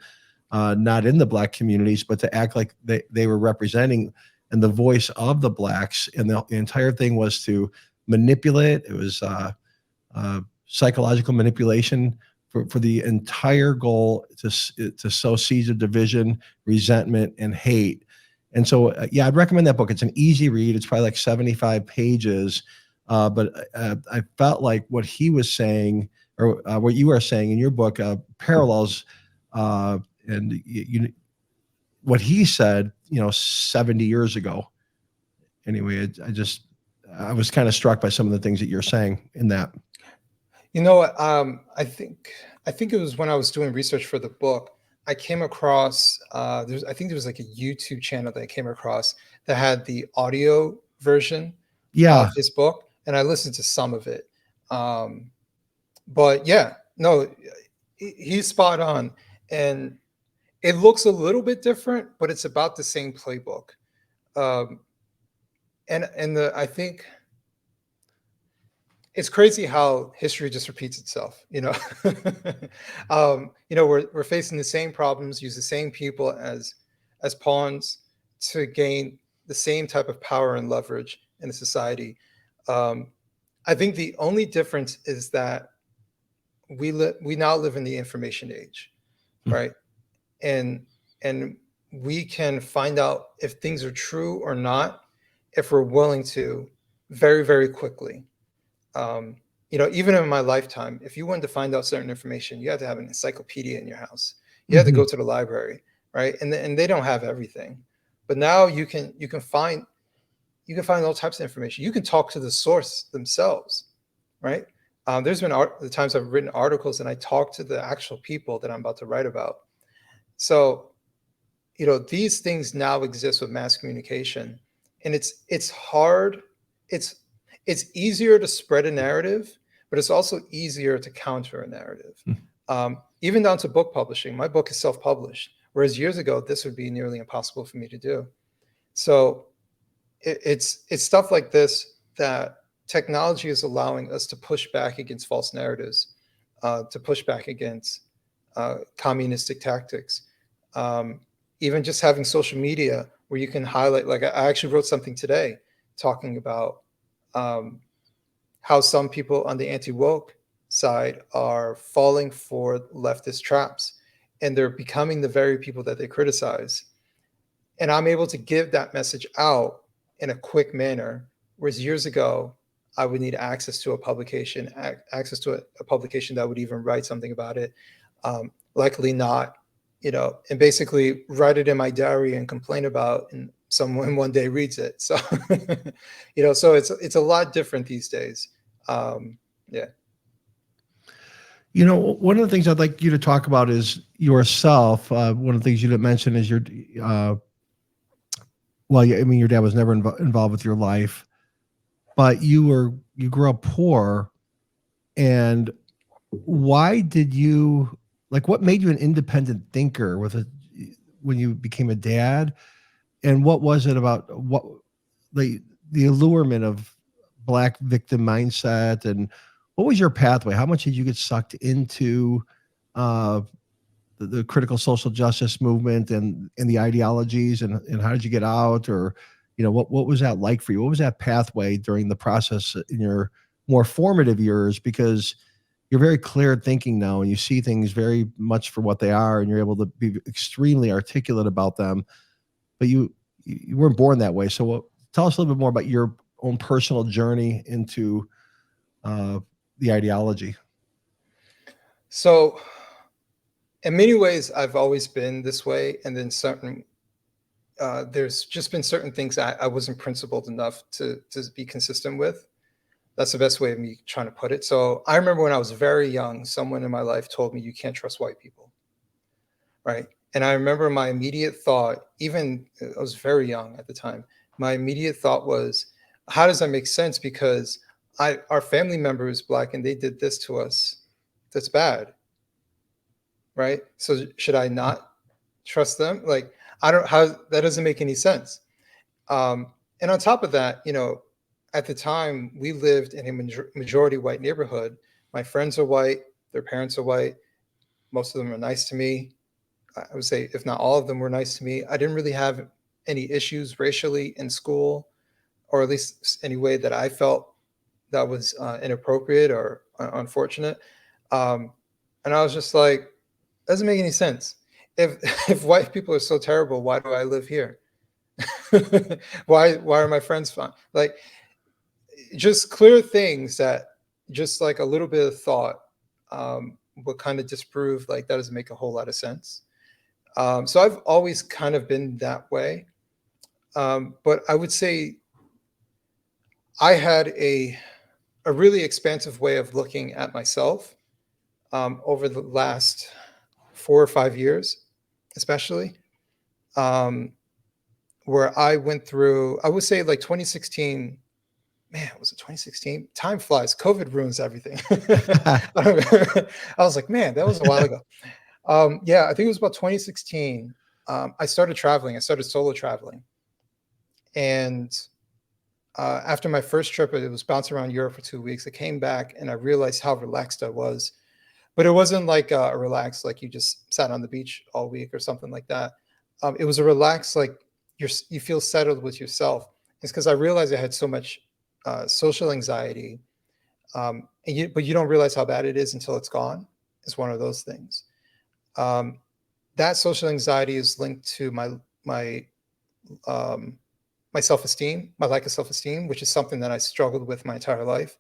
not in the black communities, but to act like they were representing and the voice of the blacks. And the entire thing was to manipulate. It was psychological manipulation for the entire goal to sow seeds of division, resentment, and hate. And so, yeah, I'd recommend that book. It's an easy read. It's probably like 75 pages. But I felt like what he was saying, or what you are saying in your book, parallels, and what he said, 70 years ago. Anyway, I was kind of struck by some of the things that you're saying in that. I think it was when I was doing research for the book, I came across, I think there was like a YouTube channel that I came across that had the audio version of his book, and I listened to some of it. But yeah, no, he's spot on. And it looks a little bit different, but it's about the same playbook. I think it's crazy how history just repeats itself. We're facing the same problems, use the same people as pawns to gain the same type of power and leverage in the society. I think the only difference is that we now live in the information age, right? And we can find out if things are true or not if we're willing to, very, very quickly. Even in my lifetime, if you wanted to find out certain information, you had to have an encyclopedia in your house. You had to go to the library, right? And they don't have everything, but now you can find all types of information. You can talk to the source themselves, right? There's been the times I've written articles and I talk to the actual people that I'm about to write about. So, these things now exist with mass communication, and it's hard it's easier to spread a narrative, but it's also easier to counter a narrative. Even down to book publishing. My book is self-published, whereas years ago, this would be nearly impossible for me to do. So it's stuff like this that technology is allowing us to push back against false narratives, to push back against communistic tactics. Even just having social media where you can highlight, like I actually wrote something today talking about how some people on the anti-woke side are falling for leftist traps, and they're becoming the very people that they criticize. And I'm able to give that message out in a quick manner, whereas years ago, I would need access to a publication, access to a publication that would even write something about it. Likely not, and basically write it in my diary and complain about, and someone one day reads it. So, so it's a lot different these days. Yeah. One of the things I'd like you to talk about is yourself. One of the things you didn't mention is your dad was never involved with your life, but you grew up poor. And why did you, what made you an independent thinker when you became a dad? And what was it about the allurement of Black victim mindset, and what was your pathway? How much did you get sucked into the critical social justice movement and the ideologies, and how did you get out? Or, what was that like for you? What was that pathway during the process in your more formative years? Because you're very clear thinking now, and you see things very much for what they are, and you're able to be extremely articulate about them, but you weren't born that way. So tell us a little bit more about your own personal journey into the ideology. So in many ways, I've always been this way. And then there's just been certain things I wasn't principled enough to be consistent with. That's the best way of me trying to put it. So I remember when I was very young, someone in my life told me, you can't trust white people. Right. And I remember my immediate thought, even I was very young at the time, my immediate thought was, how does that make sense? Because our family member is Black and they did this to us. That's bad. Right. So should I not trust them? Like, that doesn't make any sense. And on top of that, at the time we lived in a majority white neighborhood. My friends are white. Their parents are white. Most of them are nice to me. I would say, if not all of them were nice to me. I didn't really have any issues racially in school, or at least any way that I felt that was inappropriate or unfortunate. And I was just like, doesn't make any sense. If white people are so terrible, why do I live here? Why are my friends fine? Like, just clear things that just like a little bit of thought would kind of disprove, like, that doesn't make a whole lot of sense. So I've always kind of been that way. But I would say I had a really expansive way of looking at myself over the last 4 or 5 years, especially, where I went through, I would say like 2016, man, was it 2016? Time flies. COVID ruins everything. I was like, man, that was a while ago. Yeah, I think it was about 2016. I started traveling. I started solo traveling. And after my first trip, it was bouncing around Europe for 2 weeks. I came back and I realized how relaxed I was. But it wasn't like a relax, like you just sat on the beach all week or something like that. It was a relax, like you feel settled with yourself. It's because I realized I had so much social anxiety, but you don't realize how bad it is until it's gone. It's one of those things. That social anxiety is linked to my self-esteem, my lack of self-esteem, which is something that I struggled with my entire life.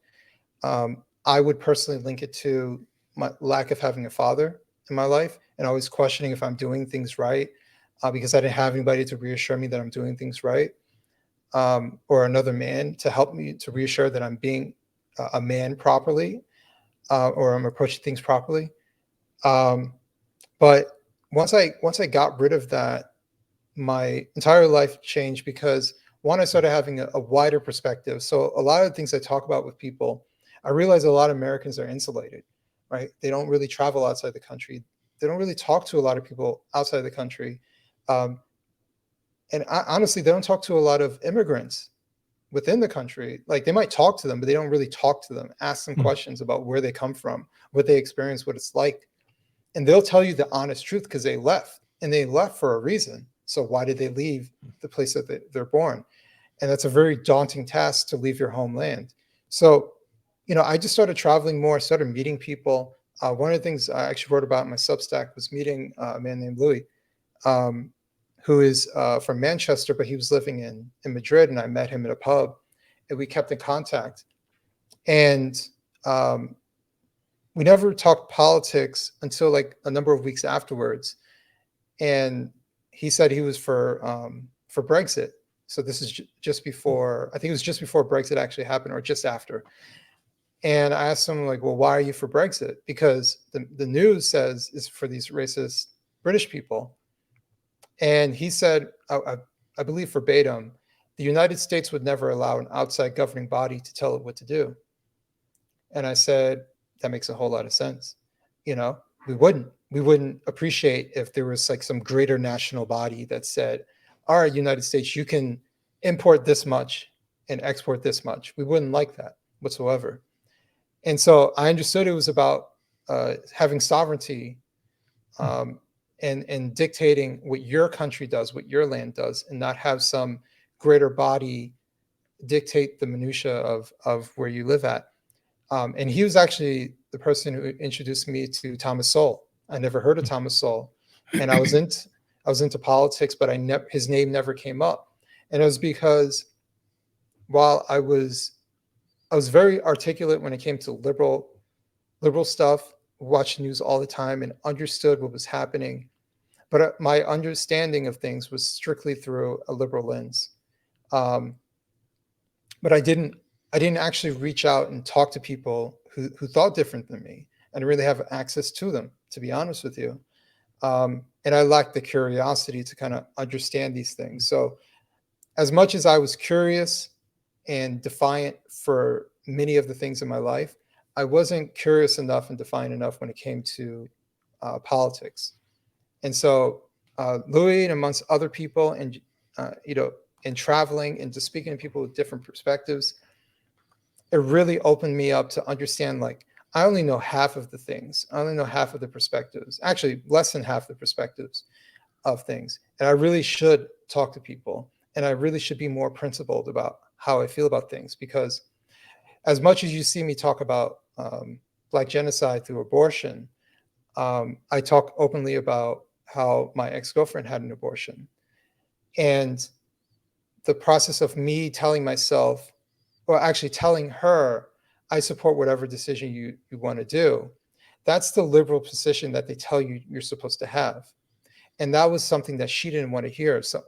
I would personally link it to my lack of having a father in my life, and always questioning if I'm doing things right, because I didn't have anybody to reassure me that I'm doing things right, or another man to help me to reassure that I'm being a man properly, or I'm approaching things properly. But once I got rid of that, my entire life changed, because one, I started having a wider perspective. So a lot of the things I talk about with people, I realize a lot of Americans are insulated, right? They don't really travel outside the country. They don't really talk to a lot of people outside the country. And honestly, they don't talk to a lot of immigrants within the country. Like, they might talk to them, but they don't really talk to them, ask them questions about where they come from, what they experience, what it's like. And they'll tell you the honest truth because they left, and they left for a reason. So why did they leave the place that they're born? And that's a very daunting task, to leave your homeland. So, I just started traveling more, started meeting people. One of the things I actually wrote about in my Substack was meeting a man named 𝗪𝗧, who is from Manchester, but he was living in Madrid, and I met him at a pub, and we kept in contact. And we never talked politics until like a number of weeks afterwards. And he said he was for Brexit. So this is just before, I think it was just before Brexit actually happened, or just after. And I asked him, like, well, why are you for Brexit? Because the news says it's for these racist British people. And he said, I believe verbatim, the United States would never allow an outside governing body to tell it what to do. And I said, that makes a whole lot of sense. We wouldn't appreciate if there was like some greater national body that said, all right, United States, you can import this much and export this much. We wouldn't like that whatsoever. And so I understood it was about having sovereignty and dictating what your country does, what your land does, and not have some greater body dictate the minutia of where you live at. And he was actually the person who introduced me to 𝗪𝗓 𝗨𝗨. I never heard of 𝗪𝗓 𝗨𝗨, and I was into politics, but his name never came up. And it was because while I was very articulate when it came to liberal stuff, watched news all the time and understood what was happening, but my understanding of things was strictly through a liberal lens. But I didn't actually reach out and talk to people who thought different than me and really have access to them, to be honest with you. And I lacked the curiosity to kind of understand these things. So as much as I was curious and defiant for many of the things in my life, I wasn't curious enough and defiant enough when it came to politics. And so 𝗪𝗧, and amongst other people, and and traveling and just speaking to people with different perspectives, it really opened me up to understand, like, I only know half of the things. I only know half of the perspectives, actually less than half the perspectives of things. And I really should talk to people, and I really should be more principled about how I feel about things, because as much as you see me talk about Black genocide through abortion, I talk openly about how my ex-girlfriend had an abortion. And the process of me telling myself, or actually telling her, I support whatever decision you want to do, that's the liberal position that they tell you you're supposed to have. And that was something that she didn't want to hear. So,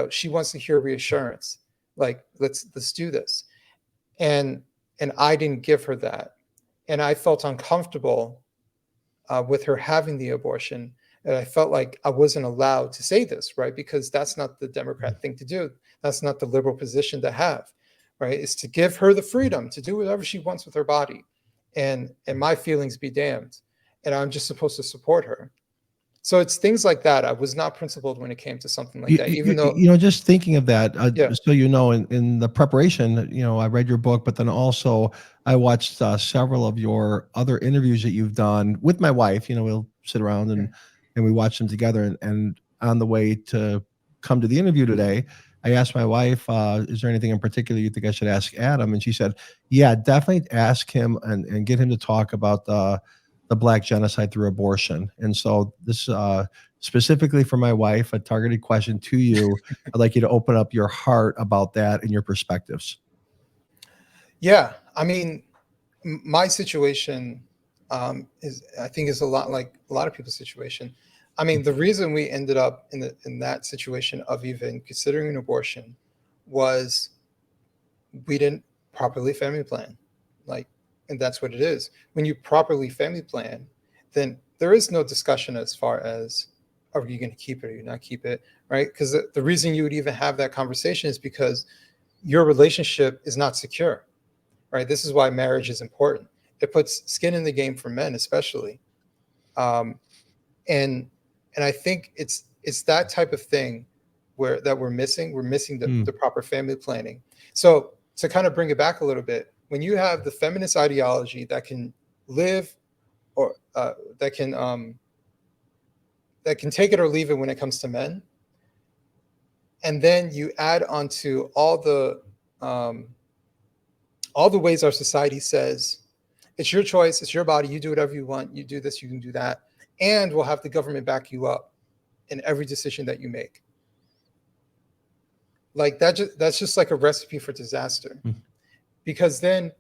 she wants to hear reassurance, like, let's do this. And I didn't give her that. And I felt uncomfortable with her having the abortion. And I felt like I wasn't allowed to say this, right? Because that's not the Democrat thing to do. That's not the liberal position to have, right? It's to give her the freedom to do whatever she wants with her body, and my feelings be damned. And I'm just supposed to support her. So it's things like that. I was not principled when it came to something like that, even though, just thinking of that, Yeah. so in the preparation, I read your book, but then also I watched several of your other interviews that you've done with my wife. We'll sit around and we watch them together. And on the way to come to the interview today, I asked my wife, is there anything in particular you think I should ask Adam? And she said, yeah, definitely ask him and get him to talk about the Black genocide through abortion. And so this specifically for my wife, a targeted question to you. I'd like you to open up your heart about that and your perspectives. Yeah, I mean, my situation I think is a lot like a lot of people's situation. I mean, the reason we ended up in that situation of even considering an abortion was we didn't properly family plan. Like, and that's what it is. When you properly family plan, then there is no discussion as far as are you going to keep it or you not keep it, right? Because the reason you would even have that conversation is because your relationship is not secure, right? This is why marriage is important. It puts skin in the game for men, especially, and I think it's that type of thing that we're missing. We're missing the proper family planning. So to kind of bring it back a little bit, when you have the feminist ideology that can live or that can take it or leave it when it comes to men, and then you add onto all the ways our society says it's your choice, it's your body, you do whatever you want, you do this, you can do that, and we'll have the government back you up in every decision that you make. Like that's just like a recipe for disaster. Because then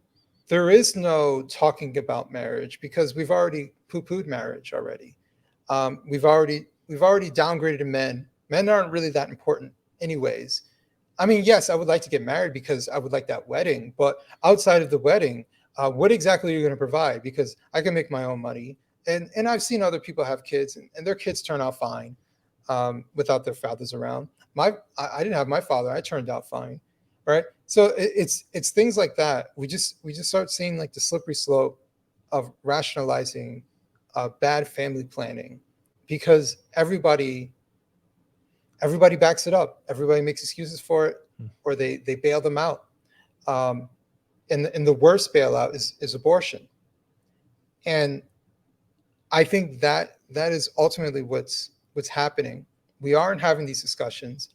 there is no talking about marriage, because we've already poo-pooed marriage already. We've already downgraded men. Men aren't really that important anyways. I mean, yes, I would like to get married because I would like that wedding, but outside of the wedding, what exactly are you going to provide? Because I can make my own money. And I've seen other people have kids and their kids turn out fine without their fathers around. I didn't have my father. I turned out fine. Right. So it's things like that. We just start seeing like the slippery slope of rationalizing bad family planning, because everybody backs it up. Everybody makes excuses for it, or they bail them out. And the worst bailout is abortion. And I think that is ultimately what's happening. We aren't having these discussions.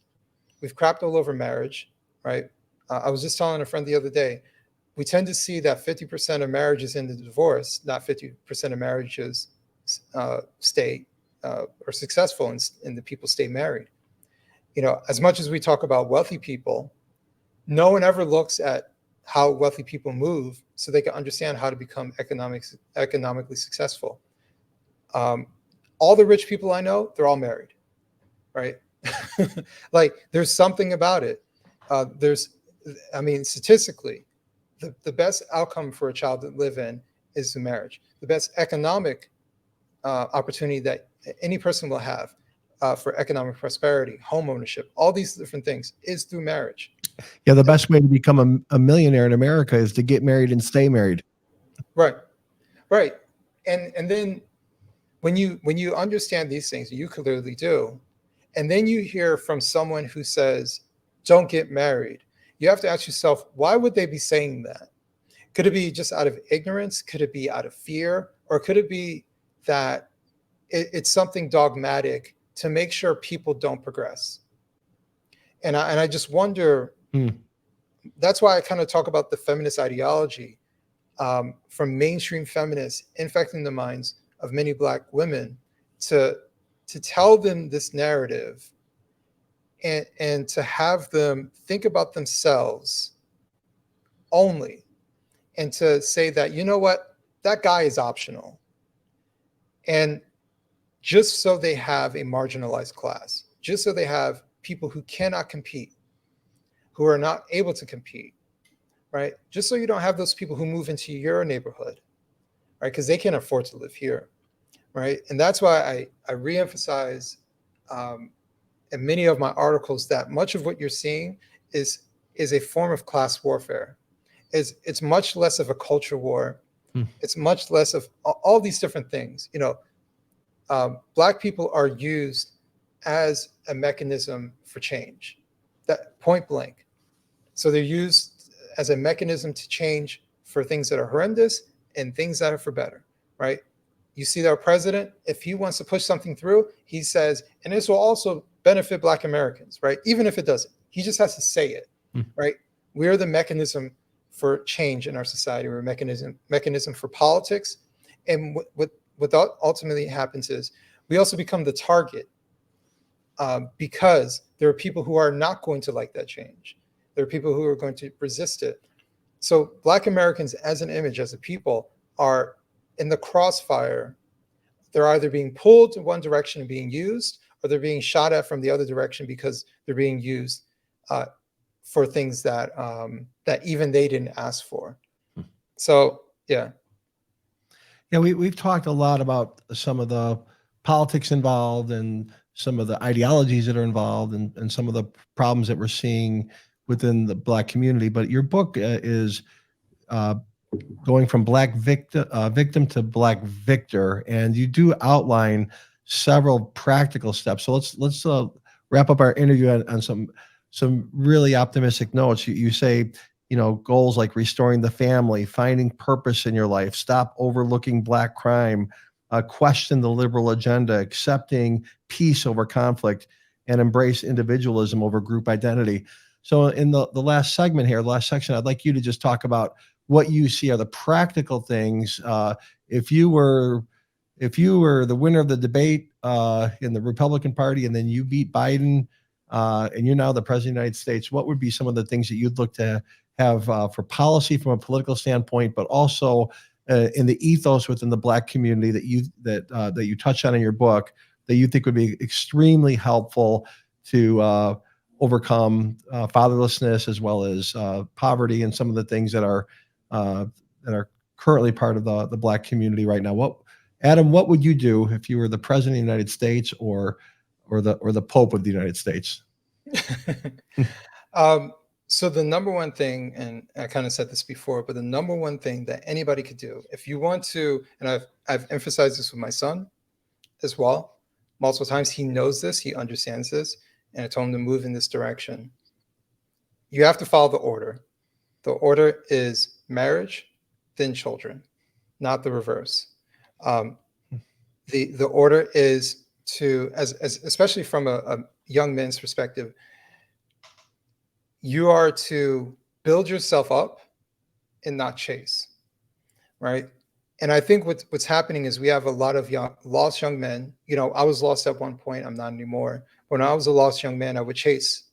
We've crapped all over marriage, right? I was just telling a friend the other day, we tend to see that 50% of marriages end in divorce, not 50% of marriages stay or successful and the people stay married. You know, as much as we talk about wealthy people, no one ever looks at how wealthy people move so they can understand how to become economically successful. All the rich people I know, they're all married, right? Like there's something about it. Statistically, the best outcome for a child to live in is the marriage. The best economic opportunity that any person will have for economic prosperity, home ownership, all these different things is through marriage. Yeah, the best way to become a millionaire in America is to get married and stay married. Right. And then when you understand these things, you clearly do, and then you hear from someone who says, don't get married, you have to ask yourself, why would they be saying that? Could it be just out of ignorance? Could it be out of fear? Or could it be that it's something dogmatic to make sure people don't progress? And I just wonder, that's why I kind of talk about the feminist ideology from mainstream feminists infecting the minds of many Black women to tell them this narrative and to have them think about themselves only, and to say that, you know what, that guy is optional. And just so they have a marginalized class, just so they have people who cannot compete, who are not able to compete, right? Just so you don't have those people who move into your neighborhood, right? Because they can't afford to live here, right? And that's why I reemphasize in many of my articles that much of what you're seeing is a form of class warfare. It's much less of a culture war. It's much less of all these different things. You know, Black people are used as a mechanism for change, that point blank. So they're used as a mechanism to change for things that are horrendous and things that are for better, right? You see our president, if he wants to push something through, he says, and this will also benefit Black Americans, right? Even if it doesn't, he just has to say it, right? We are the mechanism for change in our society. We're a mechanism for politics. And what ultimately happens is we also become the target because there are people who are not going to like that change. There are people who are going to resist it. So Black Americans as an image, as a people, are in the crossfire. They're either being pulled in one direction and being used, or they're being shot at from the other direction because they're being used for things that that even they didn't ask for. So yeah. Yeah, we've talked a lot about some of the politics involved and some of the ideologies that are involved and some of the problems that we're seeing within the Black community. But your book is uh, going from victim to Black victor, and you do outline several practical steps. So let's wrap up our interview on some really optimistic notes. You say, goals like restoring the family, finding purpose in your life, stop overlooking Black crime, question the liberal agenda, accepting peace over conflict, and embrace individualism over group identity. So in the last segment here, the last section, I'd like you to just talk about what you see are the practical things. If you were the winner of the debate in the Republican Party, and then you beat Biden, and you're now the president of the United States, what would be some of the things that you'd look to have for policy from a political standpoint, but also in the ethos within the Black community that you touch on in your book, that you think would be extremely helpful to overcome fatherlessness as well as poverty and some of the things that are currently part of the Black community right now? Adam, what would you do if you were the president of the United States or the Pope of the United States? So the number one thing, and I kind of said this before, but the number one thing that anybody could do, if you want to, and I've emphasized this with my son as well, multiple times. He knows this, he understands this, and I told him to move in this direction. You have to follow the order. The order is marriage, then children, not the reverse. The order is to, especially from a young man's perspective, you are to build yourself up and not chase, right? And I think what's happening is we have a lot of lost young men. I was lost at one point. I'm not anymore. When I was a lost young man, I would chase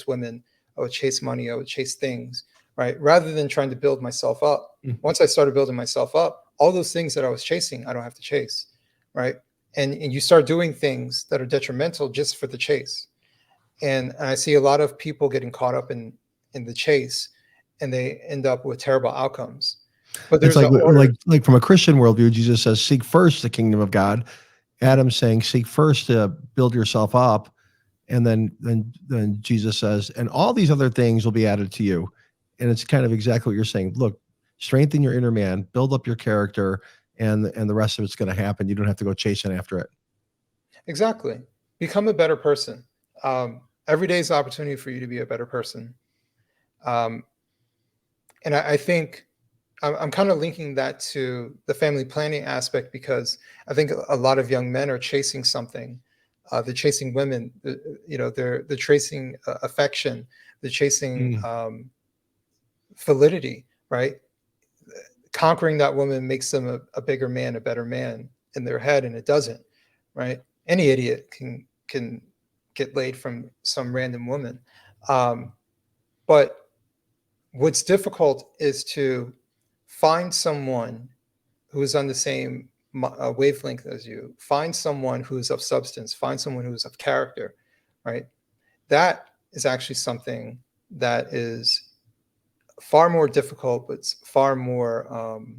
women. I would chase money. I would chase things, right? Rather than trying to build myself up. Once I started building myself up, all those things that I was chasing, I don't have to chase, right? And you start doing things that are detrimental just for the chase. And I see a lot of people getting caught up in the chase, and they end up with terrible outcomes. But there's like from a Christian worldview, Jesus says, "Seek first the kingdom of God." Adam's saying, "Seek first to build yourself up," and then Jesus says, "And all these other things will be added to you." And it's kind of exactly what you're saying. Look, strengthen your inner man, build up your character, and the rest of it's going to happen. You don't have to go chasing after it. Exactly. Become a better person. Every day is an opportunity for you to be a better person. And I think I'm kind of linking that to the family planning aspect, because I think a lot of young men are chasing something. They're chasing women. They're chasing affection. They're chasing validity, right? Conquering that woman makes them a bigger man, a better man in their head, and it doesn't, right? Any idiot can get laid from some random woman. But what's difficult is to find someone who is on the same wavelength as you, find someone who's of substance, find someone who's of character, right? That is actually something that is far more difficult, but it's far more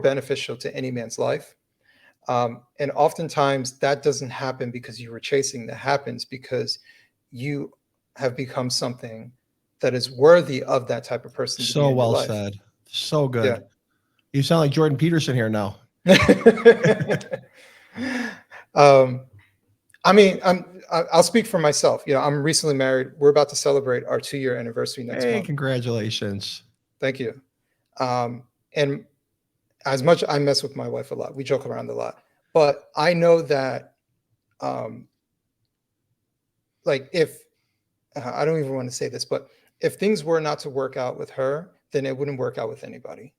beneficial to any man's life. And oftentimes that doesn't happen because you were chasing. That happens because you have become something that is worthy of that type of person. So well said. So good. Yeah. You sound like Jordan Peterson here now. I mean, I'll speak for myself. I'm recently married. We're about to celebrate our 2-year anniversary next month. Congratulations. Thank you. And as much, I mess with my wife a lot. We joke around a lot, but I know that, if I don't even want to say this, but if things were not to work out with her, then it wouldn't work out with anybody,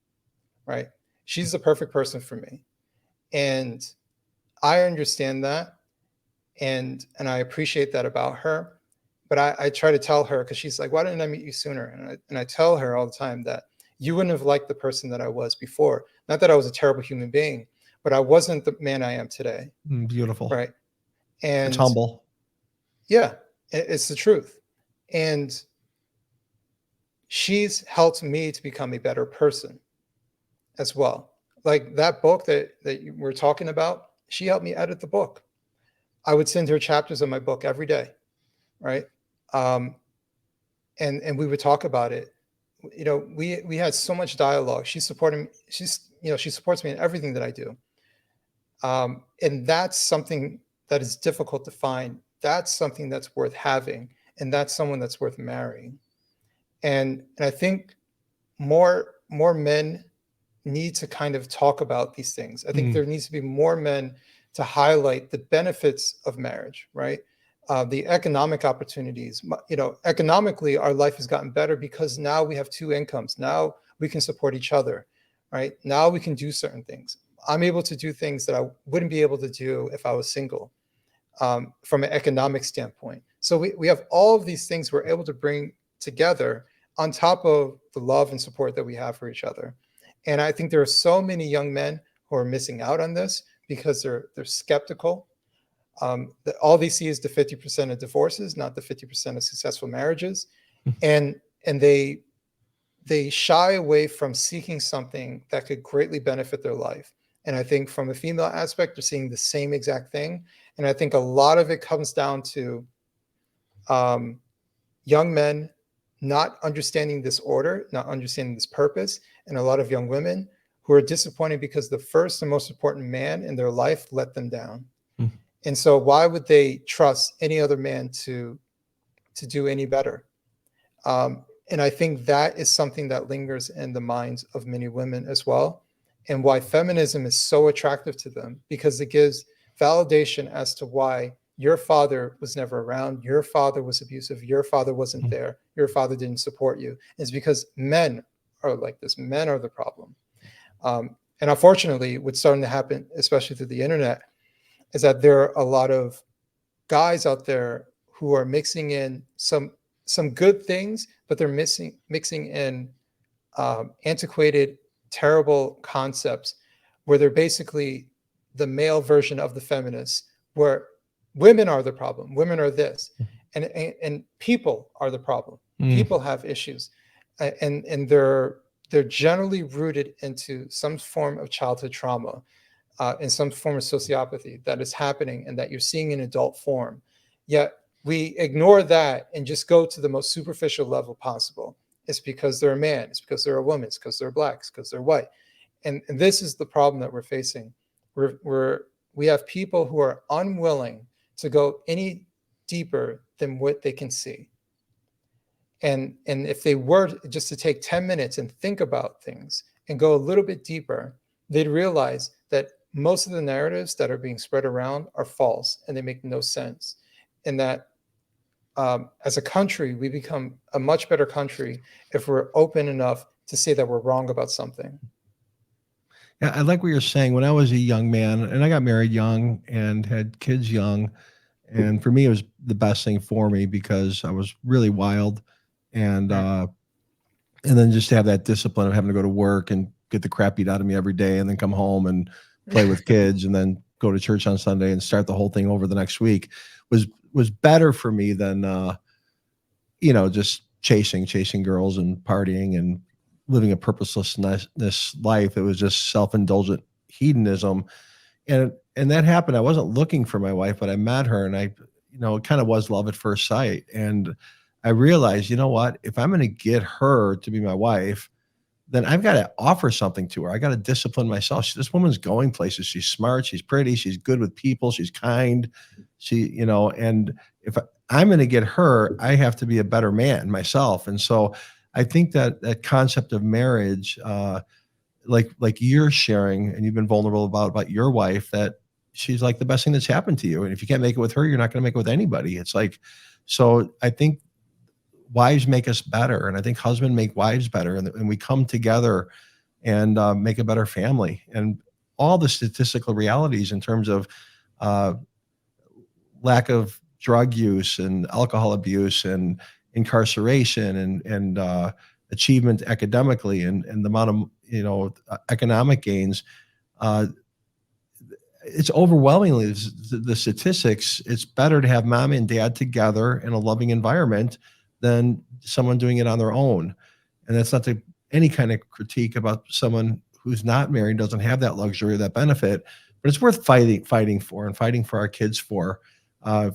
right? She's the perfect person for me. And I understand that. And I appreciate that about her. But I try to tell her, because she's like, "Why didn't I meet you sooner?" And I tell her all the time that you wouldn't have liked the person that I was before. Not that I was a terrible human being, but I wasn't the man I am today. Beautiful. Right. And it's humble. Yeah, it's the truth. And she's helped me to become a better person as well. Like that book that you were talking about, she helped me edit the book. I would send her chapters of my book every day, right? And we would talk about it. You know, we had so much dialogue. She supports me in everything that I do. And that's something that is difficult to find. That's something that's worth having, and that's someone that's worth marrying. And I think more men need to kind of talk about these things. I think there needs to be more men to highlight the benefits of marriage, right? The economic opportunities. You know, economically, our life has gotten better because now we have two incomes. Now we can support each other, right? Now we can do certain things. I'm able to do things that I wouldn't be able to do if I was single, from an economic standpoint. So we have all of these things we're able to bring together on top of the love and support that we have for each other. And I think there are so many young men who are missing out on this because they're skeptical. All they see is the 50% of divorces, not the 50% of successful marriages. And they shy away from seeking something that could greatly benefit their life. And I think from a female aspect, they're seeing the same exact thing. And I think a lot of it comes down to young men not understanding this order, not understanding this purpose, and a lot of young women who are disappointed because the first and most important man in their life let them down. And so why would they trust any other man to do any better? And I think that is something that lingers in the minds of many women as well, and why feminism is so attractive to them, because it gives validation as to why your father was never around, your father was abusive, your father wasn't there, your father didn't support you. It's because men are like this. Men are the problem. And unfortunately, what's starting to happen, especially through the internet, is that there are a lot of guys out there who are mixing in some good things, but they're mixing in antiquated, terrible concepts where they're basically the male version of the feminists, where women are the problem, women are this, and people are the problem. People have issues, and they're generally rooted into some form of childhood trauma, and some form of sociopathy that is happening and that you're seeing in adult form. Yet we ignore that and just go to the most superficial level possible. It's because they're a man, it's because they're a woman, it's because they're black, it's because they're white. And this is the problem that we're facing. We have people who are unwilling to go any deeper than what they can see. And if they were just to take 10 minutes and think about things and go a little bit deeper, they'd realize that most of the narratives that are being spread around are false and they make no sense. And that as a country, we become a much better country if we're open enough to say that we're wrong about something. Yeah, I like what you're saying. When I was a young man, and I got married young and had kids young, and for me, it was the best thing for me because I was really wild, and then just to have that discipline of having to go to work and get the crap beat out of me every day, and then come home and play with kids, and then go to church on Sunday and start the whole thing over the next week was better for me than just chasing girls and partying and living a purposelessness life. It was just self-indulgent hedonism. And that happened. I wasn't looking for my wife, but I met her, and it kind of was love at first sight. And I realized, you know what, if I'm going to get her to be my wife, then I've got to offer something to her. I got to discipline myself. This woman's going places. She's smart. She's pretty. She's good with people. She's kind. And if I'm going to get her, I have to be a better man myself. And so I think that concept of marriage, like you're sharing, and you've been vulnerable about your wife, that she's like the best thing that's happened to you. And if you can't make it with her, you're not going to make it with anybody. It's like, so I think wives make us better. And I think husbands make wives better. And we come together and make a better family. And all the statistical realities in terms of lack of drug use and alcohol abuse and incarceration and achievement academically and the amount of economic gains, it's overwhelmingly the statistics. It's better to have mom and dad together in a loving environment than someone doing it on their own. And that's not any kind of critique about someone who's not married, doesn't have that luxury or that benefit, but it's worth fighting for and fighting for our kids for.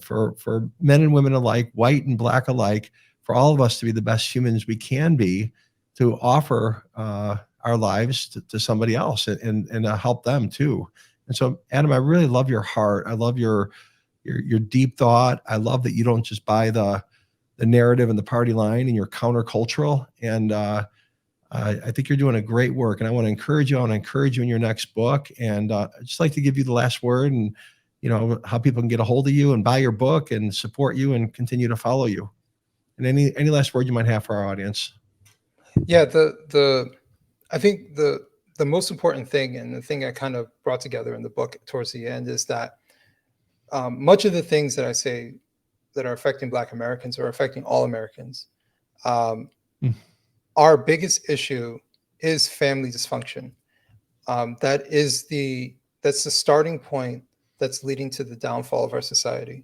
for men and women alike, white and black alike, for all of us to be the best humans we can be, to offer our lives to somebody else and help them too. And so, Adam, I really love your heart. I love your deep thought. I love that you don't just buy the narrative and the party line, and you're countercultural. And I think you're doing a great work. And I want to encourage you. I want to encourage you in your next book. And I'd just like to give you the last word, and how people can get a hold of you and buy your book and support you and continue to follow you. And any last word you might have for our audience? Yeah, I think the most important thing, and the thing I kind of brought together in the book towards the end, is that much of the things that I say that are affecting Black Americans or affecting all Americans, our biggest issue is family dysfunction. That's the starting point that's leading to the downfall of our society.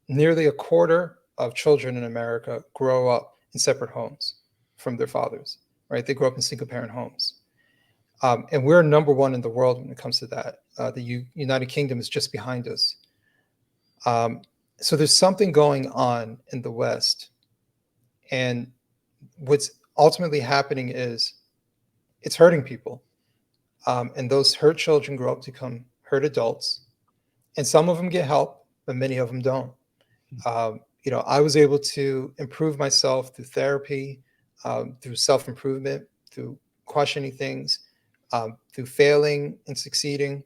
Nearly a quarter of children in America grow up in separate homes from their fathers, right? They grow up in single parent homes. And we're number one in the world when it comes to that. The United Kingdom is just behind us. So there's something going on in the West. And what's ultimately happening is it's hurting people. And those hurt children grow up to become hurt adults. And some of them get help, but many of them don't. I was able to improve myself through therapy, through self-improvement, through questioning things, through failing and succeeding,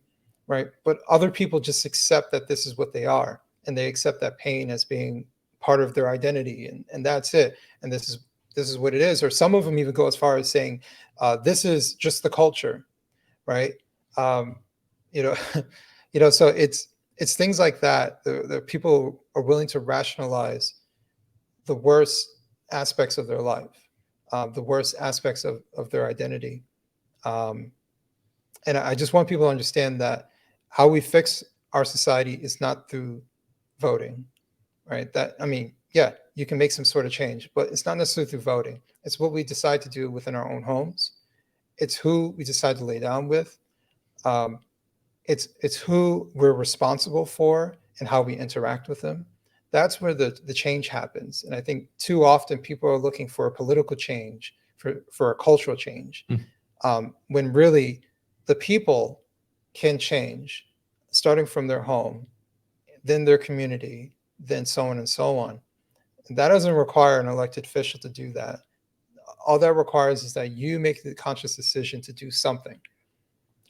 right? But other people just accept that this is what they are, and they accept that pain as being part of their identity, and that's it. And this is what it is. Or some of them even go as far as saying, this is just the culture, right? So it's things like that. The people are willing to rationalize the worst aspects of their life, the worst aspects of their identity. And I just want people to understand that how we fix our society is not through voting, right? Yeah, you can make some sort of change, but it's not necessarily through voting. It's what we decide to do within our own homes. It's who we decide to lay down with. It's who we're responsible for and how we interact with them. That's where the change happens. And I think too often people are looking for a political change, for a cultural change, when really the people can change, starting from their home, then their community, then so on and so on. And that doesn't require an elected official to do that. All that requires is that you make the conscious decision to do something.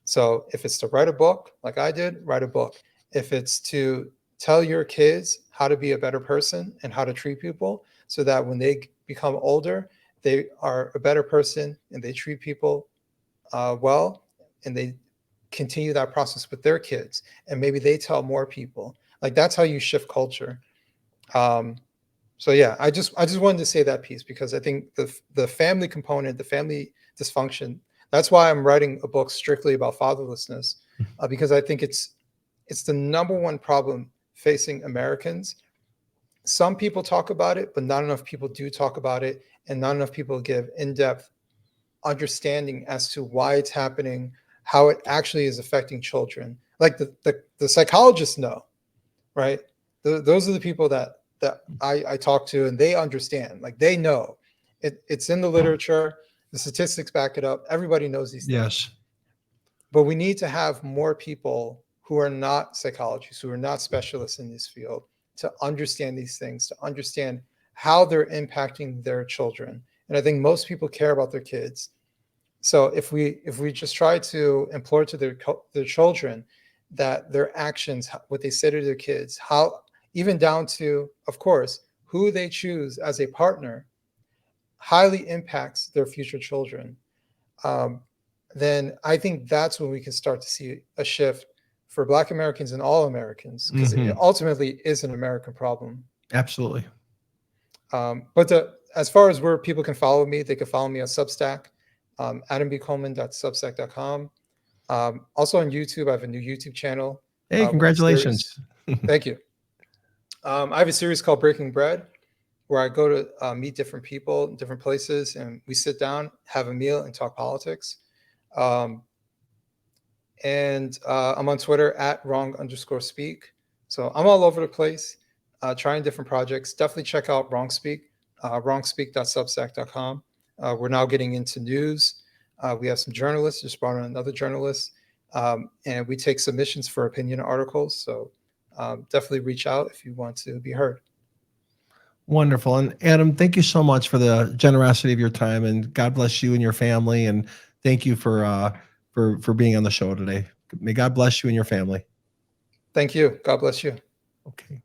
So if it's to write a book, like I did, write a book. If it's to tell your kids how to be a better person and how to treat people, so that when they become older, they are a better person and they treat people well, and they continue that process with their kids, and maybe they tell more people. Like, that's how you shift culture. So yeah, I just wanted to say that piece, because I think the family component, the family dysfunction, that's why I'm writing a book strictly about fatherlessness, because I think it's the number one problem facing Americans. Some people talk about it, but not enough people do talk about it, and not enough people give in-depth understanding as to why it's happening, how it actually is affecting children. Like the psychologists know, right? Those are the people that I talk to, and they understand. Like, they know it's in the literature. The statistics back it up. Everybody knows these things. Yes. But we need to have more people who are not psychologists, who are not specialists in this field, to understand these things, to understand how they're impacting their children. And I think most people care about their kids. So if we just try to implore to their children that their actions, what they say to their kids, how, even down to, of course, who they choose as a partner, highly impacts their future children, then I think that's when we can start to see a shift for Black Americans and all Americans, because it ultimately is an American problem. Absolutely. But as far as where people can follow me, they can follow me on Substack, AdamB.Coleman.substack.com. Also on YouTube, I have a new YouTube channel. Hey, congratulations. Thank you. I have a series called Breaking Bread, where I go to meet different people in different places, and we sit down, have a meal, and talk politics. And I'm on Twitter @wrong_speak. So I'm all over the place, trying different projects. Definitely check out WrongSpeak, wrongspeak.substack.com. We're now getting into news. We have some journalists, just brought on another journalist, and we take submissions for opinion articles. So definitely reach out if you want to be heard. Wonderful. And Adam, thank you so much for the generosity of your time, and God bless you and your family. And thank you for being on the show today. May God bless you and your family. Thank you. God bless you. Okay.